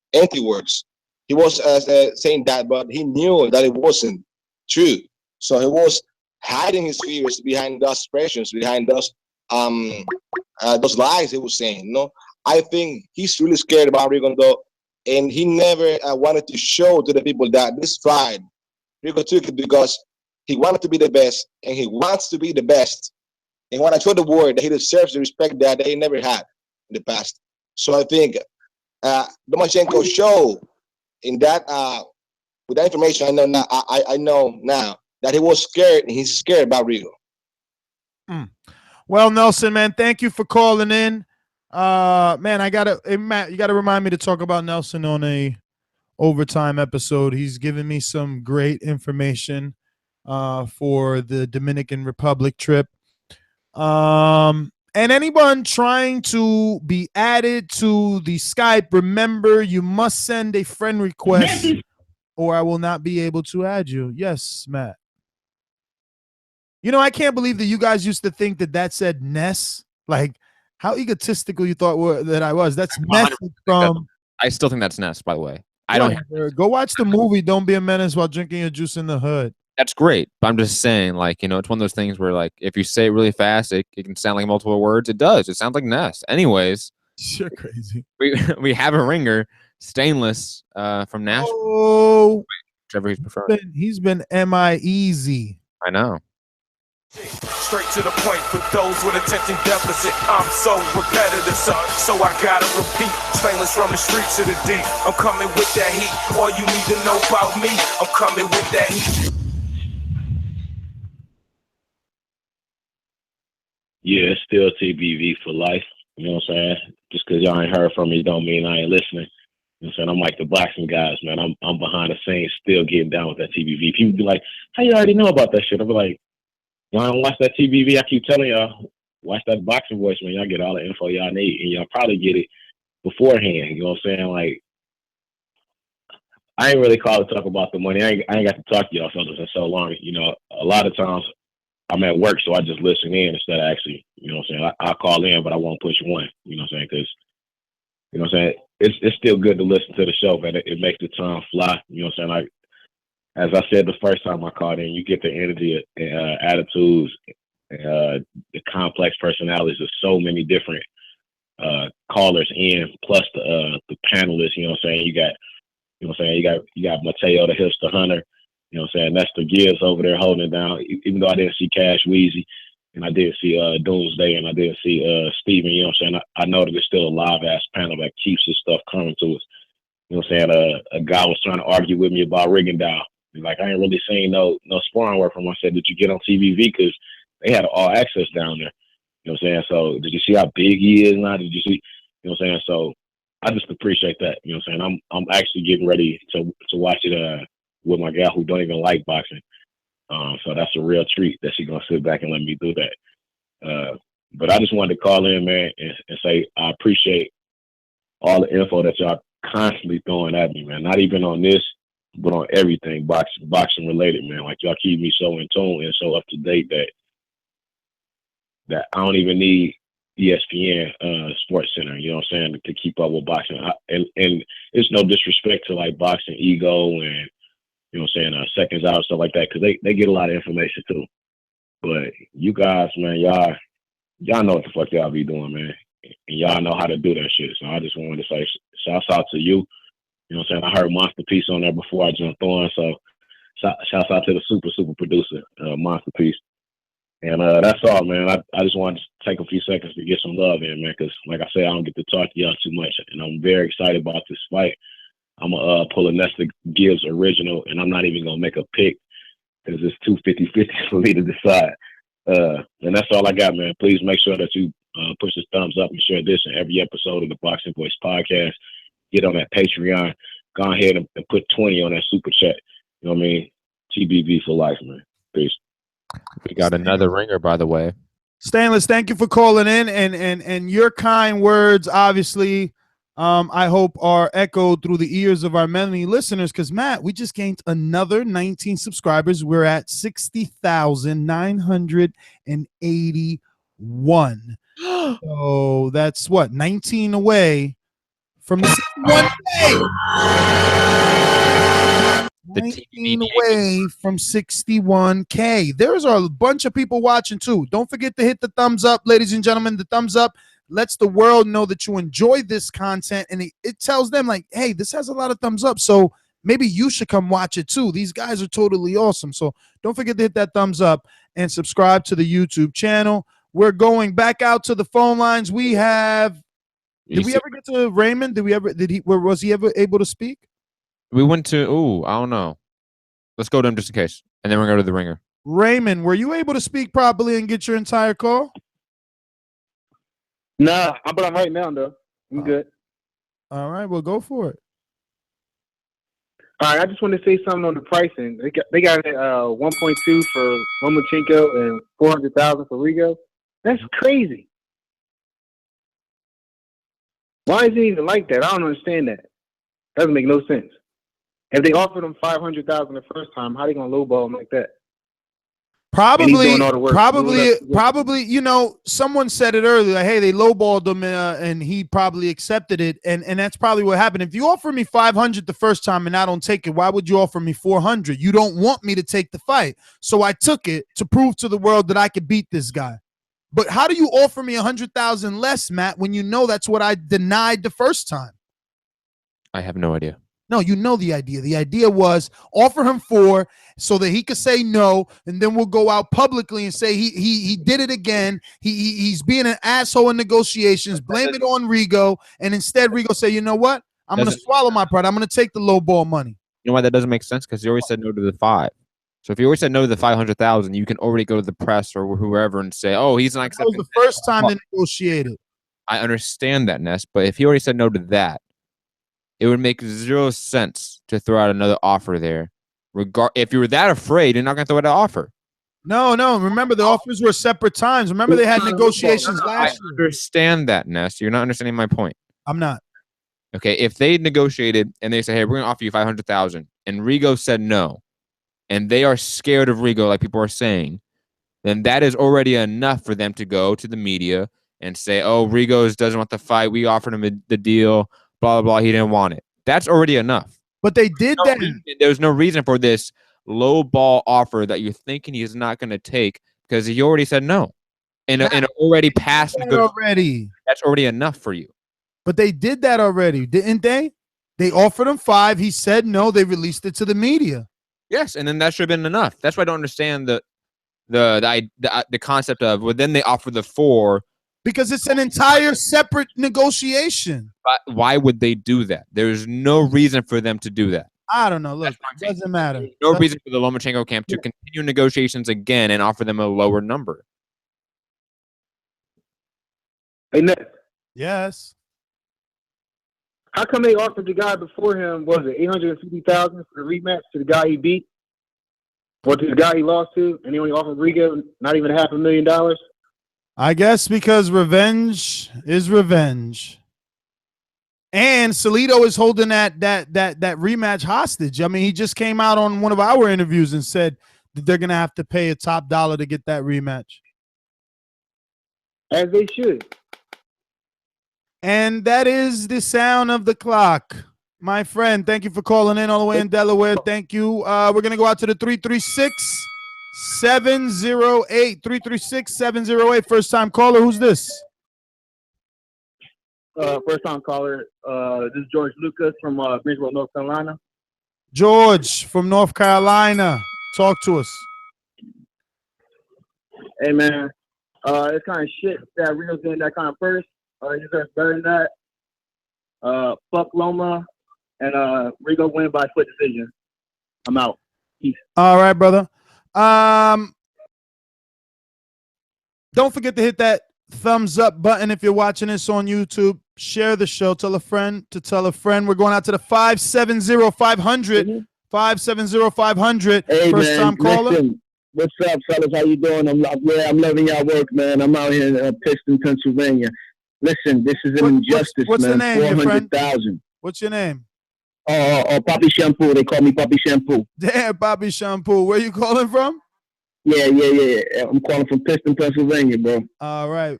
He was saying that, but he knew that it wasn't true. So he was hiding his fears behind those expressions, behind those lies he was saying. You know, I think he's really scared about Rigondeaux, and he never wanted to show to the people that this fight, Rigo took it because he wanted to be the best, and he wants to be the best. And when I show the world that he deserves the respect that he never had in the past. So I think Lomachenko showed in that with that information I know now. I know now that he was scared, and he's scared about Rigo. Well, Nelson, man, thank you for calling in. Man, Matt, you gotta remind me to talk about Nelson on a overtime episode. He's given me some great information for the Dominican Republic trip. And anyone trying to be added to the Skype, remember you must send a friend request or I will not be able to add you. Yes, Matt. You know, I can't believe that you guys used to think that said Ness. Like, how egotistical you thought that I was. That's message from. I still think that's Ness, by the way. Whatever. Go watch the movie Don't Be a Menace while drinking your juice in the hood. That's great, but I'm just saying, like, you know, it's one of those things where, like, if you say it really fast, it can sound like multiple words. It does. It sounds like Ness. Anyways, you're crazy. We have a ringer, Stainless, from Nashville. Oh, whichever he's preferring. He's been MIEZ. I know. Straight to the point for those with attention deficit. I'm so repetitive, so I gotta repeat. Stainless from the streets to the deep. I'm coming with that heat. All you need to know about me, I'm coming with that heat. Yeah, it's still TBV for life. You know what I'm saying? Just because y'all ain't heard from me don't mean I ain't listening. You know what I'm saying? I'm like the boxing guys, man. I'm behind the scenes still getting down with that TBV. People be like, how you already know about that shit? I'm like, y'all don't watch that TBV. I keep telling y'all, watch that boxing voice, man. Y'all get all the info y'all need, and y'all probably get it beforehand. You know what I'm saying? Like, I ain't really called to talk about the money. I ain't got to talk to y'all fellas in so long. You know, a lot of times I'm at work, so I just listen in instead of actually, you know what I'm saying? I'll call in, but I won't push one. You know what I'm saying? Because, you know what I'm saying? It's still good to listen to the show, man. It makes the time fly. You know what I'm saying? Like, as I said the first time I called in, you get the energy, attitudes, the complex personalities of so many different callers in, plus the panelists. You know what I'm saying? You know what I'm saying? You got Mateo, the Hipster Hunter. You know what I'm saying? Nestor Gibbs over there holding it down. Even though I didn't see Cash Wheezy, and I did see Doomsday, and I did see Steven. You know what I'm saying? I know that it's still a live ass panel that keeps this stuff coming to us. You know what I'm saying? A guy was trying to argue with me about Rigondeaux. Like, I ain't really seen no sparring work from him. I said, did you get on TVV? Because they had all access down there. You know what I'm saying? So did you see how big he is now? Did you see? You know what I'm saying? So I just appreciate that. You know what I'm saying? I'm actually getting ready to watch it with my gal who don't even like boxing. So that's a real treat that she's gonna sit back and let me do that. But I just wanted to call in, man, and say I appreciate all the info that y'all constantly throwing at me, man. Not even on this, but on everything boxing related, man. Like, y'all keep me so in tune and so up to date that I don't even need ESPN Sports Center, you know what I'm saying, to keep up with boxing. And it's no disrespect to like boxing ego and, you know what I'm saying, seconds out, stuff like that, because they get a lot of information too. But you guys, man, y'all know what the fuck y'all be doing, man. And y'all know how to do that shit. So I just wanted to say shouts out to you. You know what I'm saying? I heard Monster Piece on there before I jumped on. So shouts out to the super producer, Monster Piece. And that's all, man. I just wanted to take a few seconds to get some love in, man, because like I said, I don't get to talk to y'all too much. And I'm very excited about this fight. I'm going to pull a Nestor Gibbs original, and I'm not even going to make a pick because it's 250-50 for me to decide. And that's all I got, man. Please make sure that you push the thumbs up and share this in every episode of the Boxing Voice podcast. Get on that Patreon. Go ahead and put 20 on that super chat. You know what I mean? TBV for life, man. Peace. We got another ringer, by the way. Stainless, thank you for calling in, and your kind words, obviously, I hope are echoed through the ears of our many listeners, because, Matt, we just gained another 19 subscribers. We're at 60,981. So that's what, 19 away from the 61K. 19 away from 61K. There's a bunch of people watching too. Don't forget to hit the thumbs up, ladies and gentlemen. The thumbs up lets the world know that you enjoy this content, and it tells them, like, hey, this has a lot of thumbs up, so maybe you should come watch it too. These guys are totally awesome. So don't forget to hit that thumbs up and subscribe to the YouTube channel. We're going back out to the phone lines. We have. Did we ever get to Raymond? Was he ever able to speak? We went to, I don't know. Let's go to him just in case. And then we're going to go to the ringer. Raymond, were you able to speak properly and get your entire call? Nah, but I'm right now, though. I'm good. All right, well, go for it. All right, I just want to say something on the pricing. They got 1.2 for Lomachenko and 400,000 for Rigo. That's crazy. Why is it even like that? I don't understand that. Doesn't make no sense. If they offered him $500,000 the first time, how they gonna lowball him like that? Probably. You know, someone said it earlier. Like, hey, they lowballed him, and he probably accepted it, and that's probably what happened. If you offer me 500 the first time and I don't take it, why would you offer me 400? You don't want me to take the fight, so I took it to prove to the world that I could beat this guy. But how do you offer me 100,000 less, Matt, when you know that's what I denied the first time? I have no idea. No, you know the idea. The idea was offer him 4 so that he could say no, and then we'll go out publicly and say he did it again. He's being an asshole in negotiations. Blame it on Rigo, and instead Rigo say, you know what? I'm going to swallow my pride. I'm going to take the low ball money. You know why that doesn't make sense? Because he already said no to the 5. So if you already said no to the 500,000, you can already go to the press or whoever and say, "Oh, he's not accepting." That was the first time they negotiated. I understand that, Ness, but if he already said no to that, it would make 0 sense to throw out another offer there. If you were that afraid, you're not going to throw out an offer. No. Remember, the offers were separate times. Remember, they had negotiations last year. I understand that, Ness. You're not understanding my point. I'm not. Okay, if they negotiated and they say, "Hey, we're going to offer you 500,000," and Rigo said no, and they are scared of Rigo, like people are saying, then that is already enough for them to go to the media and say, "Oh, Rigo doesn't want the fight. We offered him the deal. Blah, blah, blah. He didn't want it." That's already enough. But they did that. There's no reason for this low ball offer that you're thinking he's not going to take because he already said no. And already passed already. That's already enough for you. But they did that already, didn't they? They offered him 5. He said no. They released it to the media. Yes, and then that should have been enough. That's why I don't understand the concept of, well, then they offer the 4. Because it's an entire separate negotiation. But why would they do that? There's no reason for them to do that. I don't know. Look, it doesn't matter. No reason for the Lomachenko camp to continue negotiations again and offer them a lower number. Hey, Nick. Yes. How come they offered the guy before him, was it $850,000 for the rematch to the guy he beat? Or to the guy he lost to, and he only offered Rigo not even $500,000? I guess because revenge is revenge. And Salido is holding that rematch hostage. I mean, he just came out on one of our interviews and said that they're going to have to pay a top dollar to get that rematch. As they should. And that is the sound of the clock. My friend, thank you for calling in all the way in Delaware. Thank you. We're going to go out to the 336-708. 336-708. First time caller. Who's this? First time caller. This is George Lucas from Greensboro, North Carolina. George from North Carolina. Talk to us. Hey, man. It's kind of shit that Rigo's getting that kind of first. He deserves better than that. Fuck Loma, and Rigo win by split decision. I'm out. Peace. All right, brother. Don't forget to hit that thumbs up button if you're watching this on YouTube. Share the show. Tell a friend to tell a friend. We're going out to the 570-500. 570-500. Hey, First man, time caller. Listen, what's up, fellas? How you doing? I'm loving y'all work, man. I'm out here in Pittston, Pennsylvania. Listen, this is an injustice, what's man. the name, your friend? 400,000. What's your name? Oh, Papi Shampoo. They call me Papi Shampoo. Damn, Papi Shampoo. Where you calling from? Yeah. I'm calling from Pittston, Pennsylvania, bro. All right.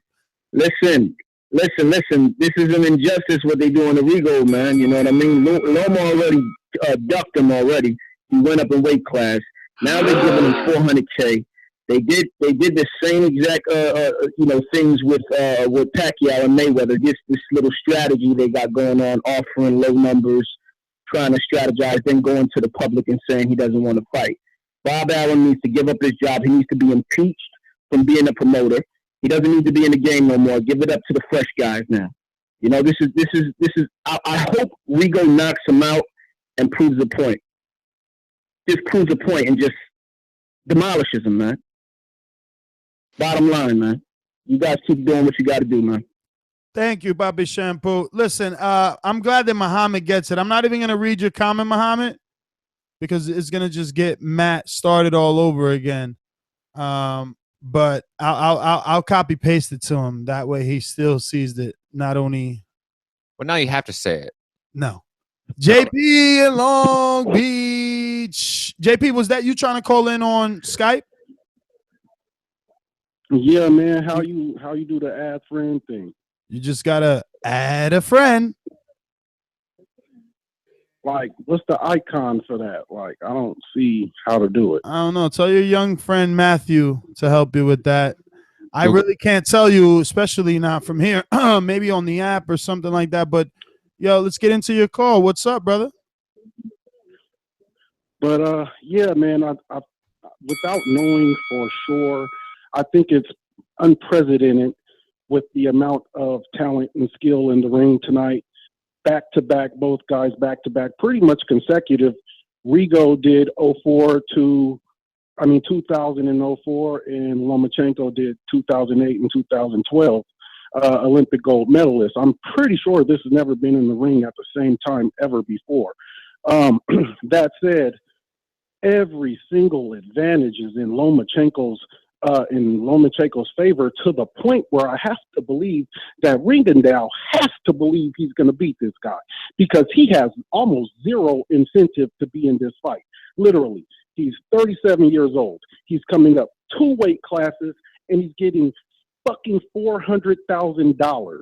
Listen. This is an injustice what they do on the Rigo, man. You know what I mean? Loma already ducked him already. He went up in weight class. Now they're giving him 400K. They did the same exact things with Pacquiao and Mayweather. This little strategy they got going on, offering low numbers, trying to strategize, then going to the public and saying he doesn't want to fight. Bob Allen needs to give up his job. He needs to be impeached from being a promoter. He doesn't need to be in the game no more. Give it up to the fresh guys now. You know, this is. I hope Rigo knocks him out and proves a point. Just proves a point and just demolishes him, man. Bottom line, man. You guys keep doing what you got to do, man. Thank you, Papi Shampoo. Listen, I'm glad that Muhammad gets it. I'm not even going to read your comment, Muhammad, because it's going to just get Matt started all over again. But I'll copy paste it to him. That way he still sees that not only. Well, now you have to say it. No. JP in Long Beach. JP, was that you trying to call in on Skype? Yeah, man. How you do the add friend thing? You just gotta add a friend. Like, what's the icon for that? Like, I don't see how to do it. I don't know. Tell your young friend Matthew to help you with that. I Google. really can't tell you, especially not from here. Maybe on the app or something like that. But yo, let's get into your call. What's up, brother? But yeah, man. I without knowing for sure, I think it's unprecedented with the amount of talent and skill in the ring tonight. Back to back, both guys back to back, pretty much consecutive. Rigo did 2004, and Lomachenko did 2008 and 2012. Olympic gold medalist. I'm pretty sure this has never been in the ring at the same time ever before. That said, every single advantage is in Lomachenko's favor, to the point where I have to believe that Rigondeaux has to believe he's going to beat this guy, because he has almost zero incentive to be in this fight. Literally, he's 37 years old. He's coming up 2 weight classes, and he's getting fucking $400,000.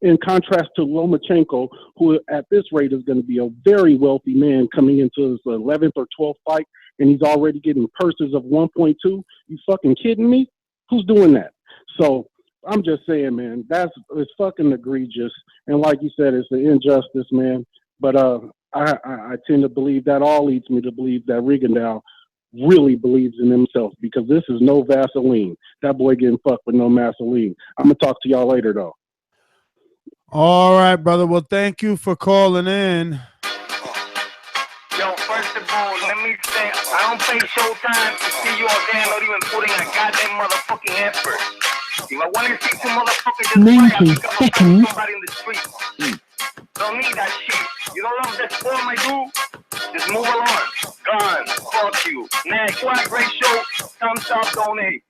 In contrast to Lomachenko, who at this rate is going to be a very wealthy man coming into his 11th or 12th fight, and he's already getting purses of 1.2. You fucking kidding me? Who's doing that? So I'm just saying, man, it's fucking egregious. And like you said, it's an injustice, man. But I tend to believe that all leads me to believe that Rigondeaux really believes in himself, because this is no Vaseline. That boy getting fucked with no Vaseline. I'm going to talk to y'all later, though. All right, brother. Well, thank you for calling in. Yo, first of all, let me say, I don't pay Showtime to see you all there not even putting a goddamn motherfucking effort. If I want to see some motherfuckers just fight, I pick up somebody in the street. Don't need that shit. You don't love that form I do? Just move along. Gone. Fuck you. Next, what a great show. Thumbs up, donate.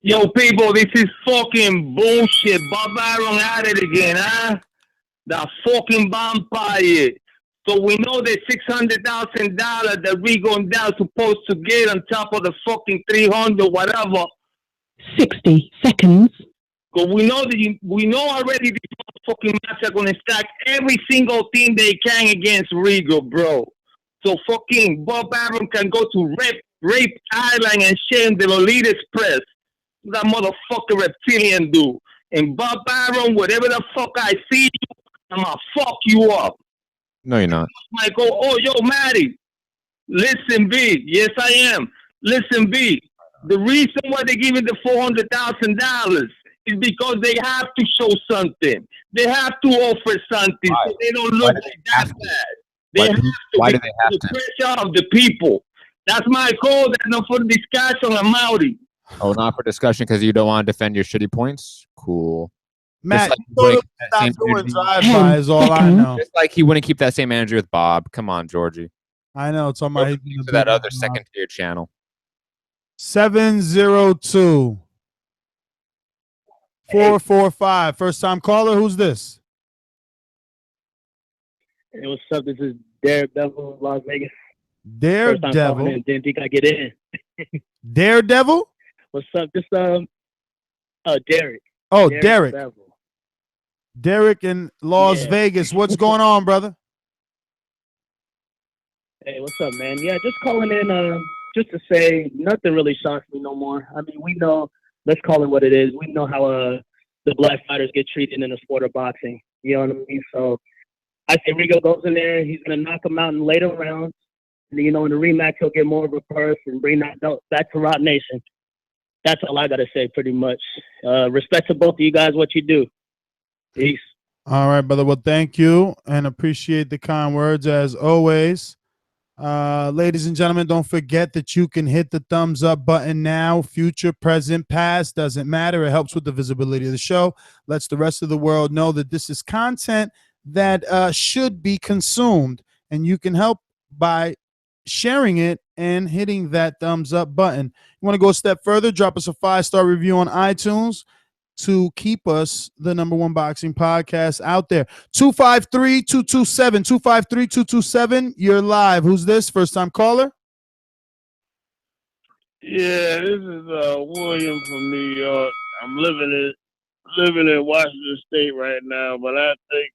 Yo, people, this is fucking bullshit. Bob Arum at it again, huh? The fucking vampire. So we know the $600,000 that Rigondeaux supposed to get on top of the fucking 300, whatever. 60 seconds. Because we know already these fucking match are gonna stack every single team they can against Rigo, bro. So fucking Bob Arum can go to Rape Island and shame the Lolita Express. That motherfucker reptilian do. And Bob Arum, whatever the fuck I see you, I'm gonna fuck you up. No, you're not. I go, oh, yo, Matty, listen, B. Yes, I am. Listen, B. The reason why they give it the $400,000 is because they have to show something. They have to offer something, so they don't look like that bad. They have to. Why do they have the to? pressure of the people. That's my call. That's not for discussion. I'm outie. Oh, not for discussion because you don't want to defend your shitty points? Cool. Matt, Just you told him like to stop doing drive-by is all I know. Just like he wouldn't keep that same energy with Bob. Come on, Georgie. I know. It's on my to that other second-tier channel. 702 445. First time caller. Who's this? Hey, what's up? This is Daredevil, Las Vegas. Daredevil. First time calling in, didn't think I'd get in. Daredevil? What's up? Just Derek. Oh, Derek. Devil. Derek in Las Vegas. What's going on, brother? Hey, what's up, man? Yeah, just calling in just to say nothing really shocks me no more. I mean, we know, let's call it what it is. We know how the black fighters get treated in the sport of boxing. You know what I mean? So I say Rigo goes in there, he's going to knock him out in later rounds. And, you know, in the rematch, he'll get more of a purse and bring that belt back to Rock Nation. That's all I got to say, pretty much. Respect to both of you guys, what you do. Peace. All right, brother. Well, thank you and appreciate the kind words as always. Ladies and gentlemen, don't forget that you can hit the thumbs up button now. Future, present, past, doesn't matter. It helps with the visibility of the show. Lets the rest of the world know that this is content that should be consumed, and you can help by sharing it and hitting that thumbs up button. You want to go a step further, drop us a 5-star review on iTunes. to keep us the #1 boxing podcast out there. 253-227, 253-227. You're live. Who's this? First time caller? Yeah, this is William from New York. I'm living in Washington State right now, but I think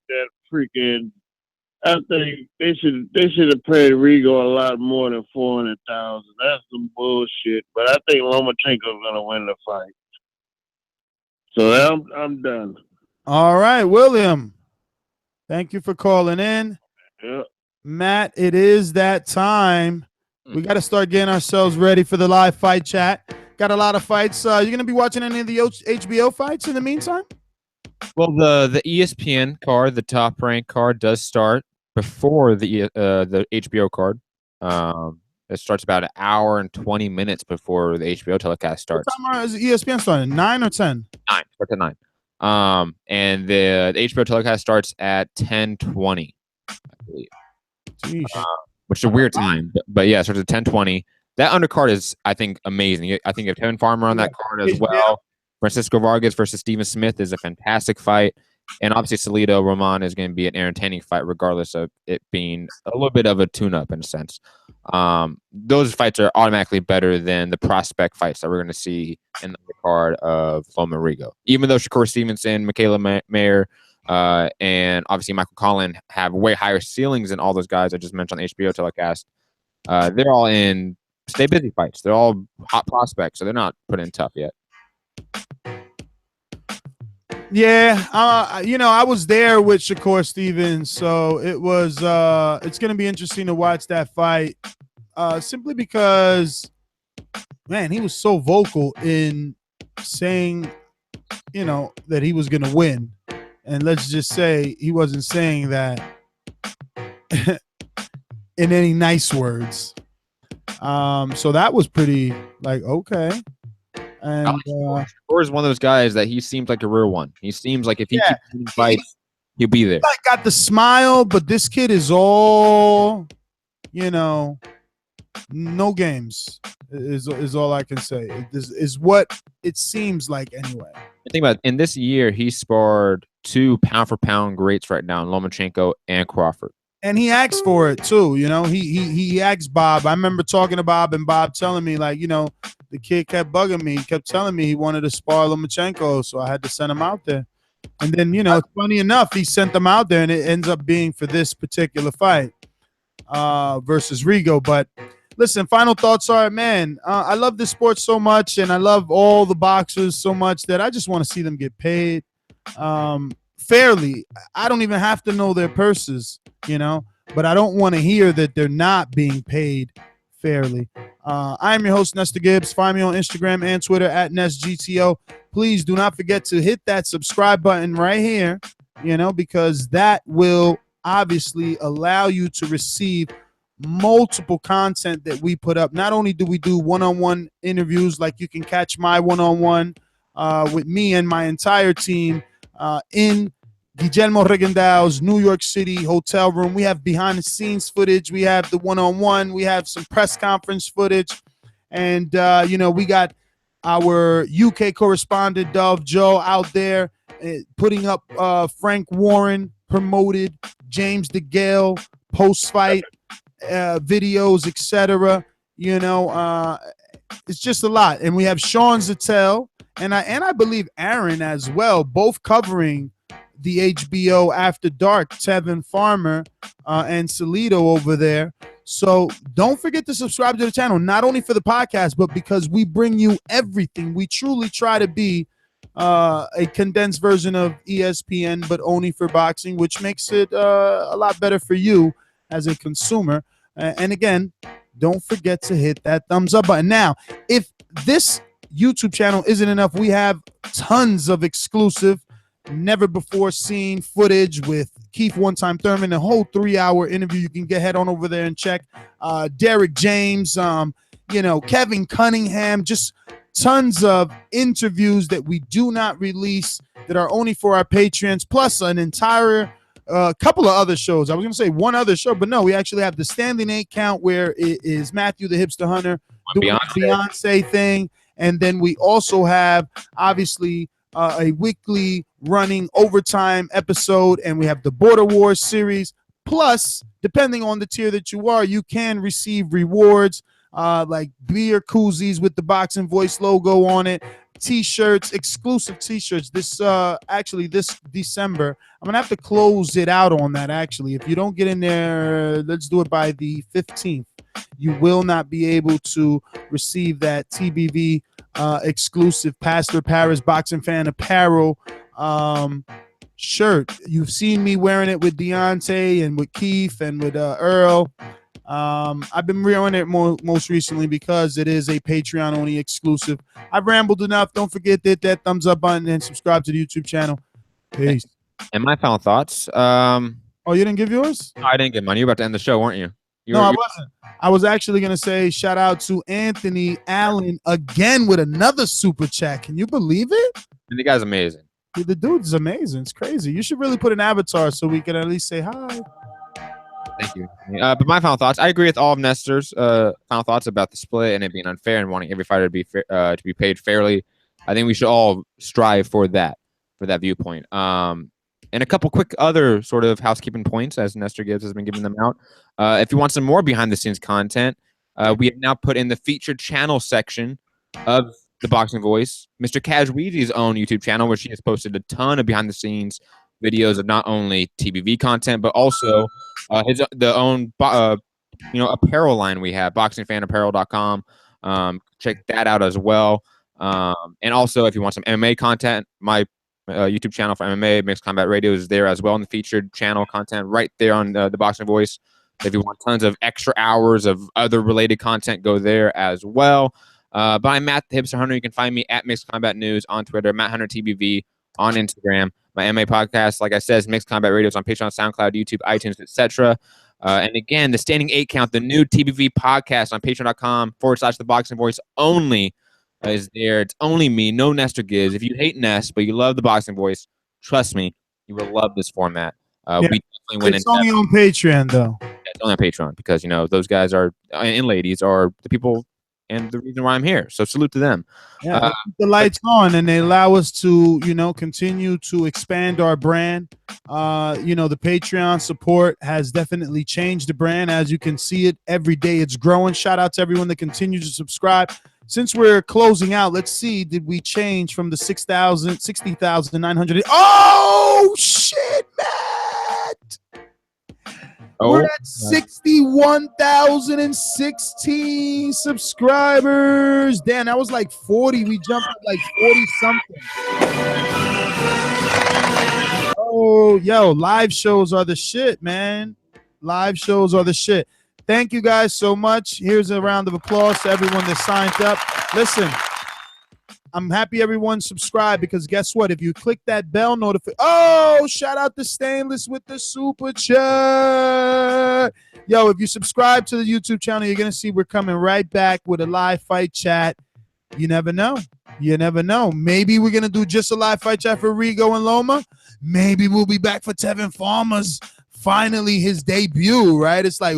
they should have paid Rigo a lot more than 400,000. That's some bullshit. But I think Lomachenko's gonna win the fight. So I'm done. All right, William. Thank you for calling in. Yeah. Matt, it is that time. We got to start getting ourselves ready for the live fight chat. Got a lot of fights. You going to be watching any of the HBO fights in the meantime? Well, the ESPN card, the top ranked card, does start before the HBO card. It starts about an hour and 20 minutes before the HBO telecast starts. What time is ESPN starting? 9 or 10? 9. Starts at 9. And the HBO telecast starts at 10:20, I believe. Which is a weird time, but yeah, it starts at 10:20. That undercard is, I think, amazing. I think if Kevin Farmer on that card as well. Francisco Vargas versus Steven Smith is a fantastic fight. And obviously, Salido Roman is going to be an entertaining fight, regardless of it being a little bit of a tune-up in a sense. Those fights are automatically better than the prospect fights that we're going to see in the card of Loma Rigo. Even though Shakur Stevenson, Michaela Mayer, and obviously Michael Collin have way higher ceilings than all those guys I just mentioned on the HBO telecast, they're all in stay busy fights. They're all hot prospects, so they're not put in tough yet. Yeah, I was there with Shakur Stevens, so it was. It's going to be interesting to watch that fight, simply because, man, he was so vocal in saying, that he was going to win, and let's just say he wasn't saying that in any nice words. So that was pretty okay. And Shakur is one of those guys that he seems like a real one. He seems like if he keeps winning fights, he'll be there. Got the smile, but this kid is all, no games is all I can say. This is what it seems like anyway. Think about it. In this year, he sparred 2 pound-for-pound greats right now, Lomachenko and Crawford. And he asked for it too, He asked Bob. I remember talking to Bob and Bob telling me, the kid kept bugging me. He kept telling me he wanted to spar Lomachenko, so I had to send him out there. And then, funny enough, he sent them out there, and it ends up being for this particular fight versus Rigo. But listen, final thoughts are, man, I love this sport so much, and I love all the boxers so much that I just want to see them get paid fairly. I don't even have to know their purses, but I don't want to hear that they're not being paid fairly. I am your host, Nestor Gibbs. Find me on Instagram and Twitter at NestGTO. Please do not forget to hit that subscribe button right here, because that will obviously allow you to receive multiple content that we put up. Not only do we do one-on-one interviews, like you can catch my one-on-one with me and my entire team in Guillermo Rigondeaux's New York City hotel room. We have behind-the-scenes footage. We have the one-on-one. We have some press conference footage. And, we got our UK correspondent, Dove Joe, out there putting up Frank Warren promoted, James DeGale, post-fight videos, etc. It's just a lot. And we have Sean Zattel and I believe Aaron as well, both covering the HBO After Dark, Tevin Farmer and Salido over there. So don't forget to subscribe to the channel, not only for the podcast, but because we bring you everything. We truly try to be a condensed version of ESPN, but only for boxing, which makes it a lot better for you as a consumer. And again, don't forget to hit that thumbs up button. Now, if this YouTube channel isn't enough, we have tons of exclusive, never before seen footage with Keith One Time Thurman, a whole 3-hour interview. You can head on over there and check. Derek James, Kevin Cunningham, just tons of interviews that we do not release that are only for our Patreons, plus an entire couple of other shows. I was going to say one other show, but no, we actually have the Standing 8 Count, where it is Matthew the Hipster Hunter doing the Beyonce thing. And then we also have, obviously, a weekly running overtime episode, and we have the Border Wars series. Plus, depending on the tier that you are, you can receive rewards like beer koozies with the Boxing Voice logo on it, t-shirts, exclusive t-shirts. This December, I'm gonna have to close it out on that. Actually, if you don't get in there, let's do it by the 15th. You will not be able to receive that TBV exclusive Pastor Paris Boxing Fan Apparel shirt. You've seen me wearing it with Deontay and with Keith and with Earl. I've been wearing it most recently because it is a Patreon only exclusive. I've rambled enough. Don't forget to hit that thumbs up button and subscribe to the YouTube channel. Peace. And my final thoughts. Oh, you didn't give yours? I didn't give mine. You were about to end the show, weren't you? I wasn't. I was actually going to say shout out to Anthony Allen again with another super chat. Can you believe it? And the guy's amazing. The dude's amazing. It's crazy. You should really put an avatar so we can at least say hi. Thank you. But my final thoughts, I agree with all of Nestor's final thoughts about the split and it being unfair and wanting every fighter to be paid fairly. I think we should all strive for that viewpoint. And a couple quick other sort of housekeeping points as Nestor Gibbs has been giving them out. If you want some more behind the scenes content, we have now put in the featured channel section of the Boxing Voice, Mr. Kajweezy's own YouTube channel, where she has posted a ton of behind the scenes videos of not only TBV content, but also the own apparel line we have, boxingfanapparel.com. Check that out as well. And also, if you want some MMA content, my YouTube channel for MMA, Mixed Combat Radio, is there as well in the featured channel content right there on the Boxing Voice. If you want tons of extra hours of other related content, go there as well. But I'm Matt the Hipster Hunter. You can find me at Mixed Combat News on Twitter, Matt Hunter TBV on Instagram. My MMA podcast, like I said, is Mixed Combat Radio. It's on Patreon, SoundCloud, YouTube, iTunes, etc. And again, the Standing 8 Count, the new TBV podcast on patreon.com/The Boxing Voice only is there. It's only me, no Nestor Gibbs. If you hate Nest, but you love the Boxing Voice, trust me, you will love this format. We definitely went it's only on Patreon, though. Yeah, it's only on Patreon because, those guys are, and ladies are the people and the reason why I'm here. So salute to them. Yeah, they keep the lights on and they allow us to, continue to expand our brand. The Patreon support has definitely changed the brand. As you can see it every day, it's growing. Shout out to everyone that continues to subscribe. Since we're closing out, let's see, did we change from the 60,900? Oh, shit, Matt! We're at 61,016 subscribers. Damn, that was like 40. We jumped at like 40-something. Oh, yo, live shows are the shit, man. Live shows are the shit. Thank you guys so much. Here's a round of applause to everyone that signed up. Listen, I'm happy everyone subscribed because guess what? If you click that bell notification, shout out to Stainless with the super chat. Yo, if you subscribe to the YouTube channel, you're going to see we're coming right back with a live fight chat. You never know. You never know. Maybe we're going to do just a live fight chat for Rigo and Loma. Maybe we'll be back for Tevin Farmer's finally his debut, right? It's like,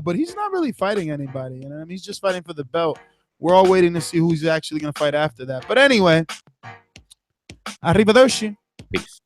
but he's not really fighting anybody. He's just fighting for the belt. We're all waiting to see who's actually going to fight after that. But anyway, arrivederci. Peace.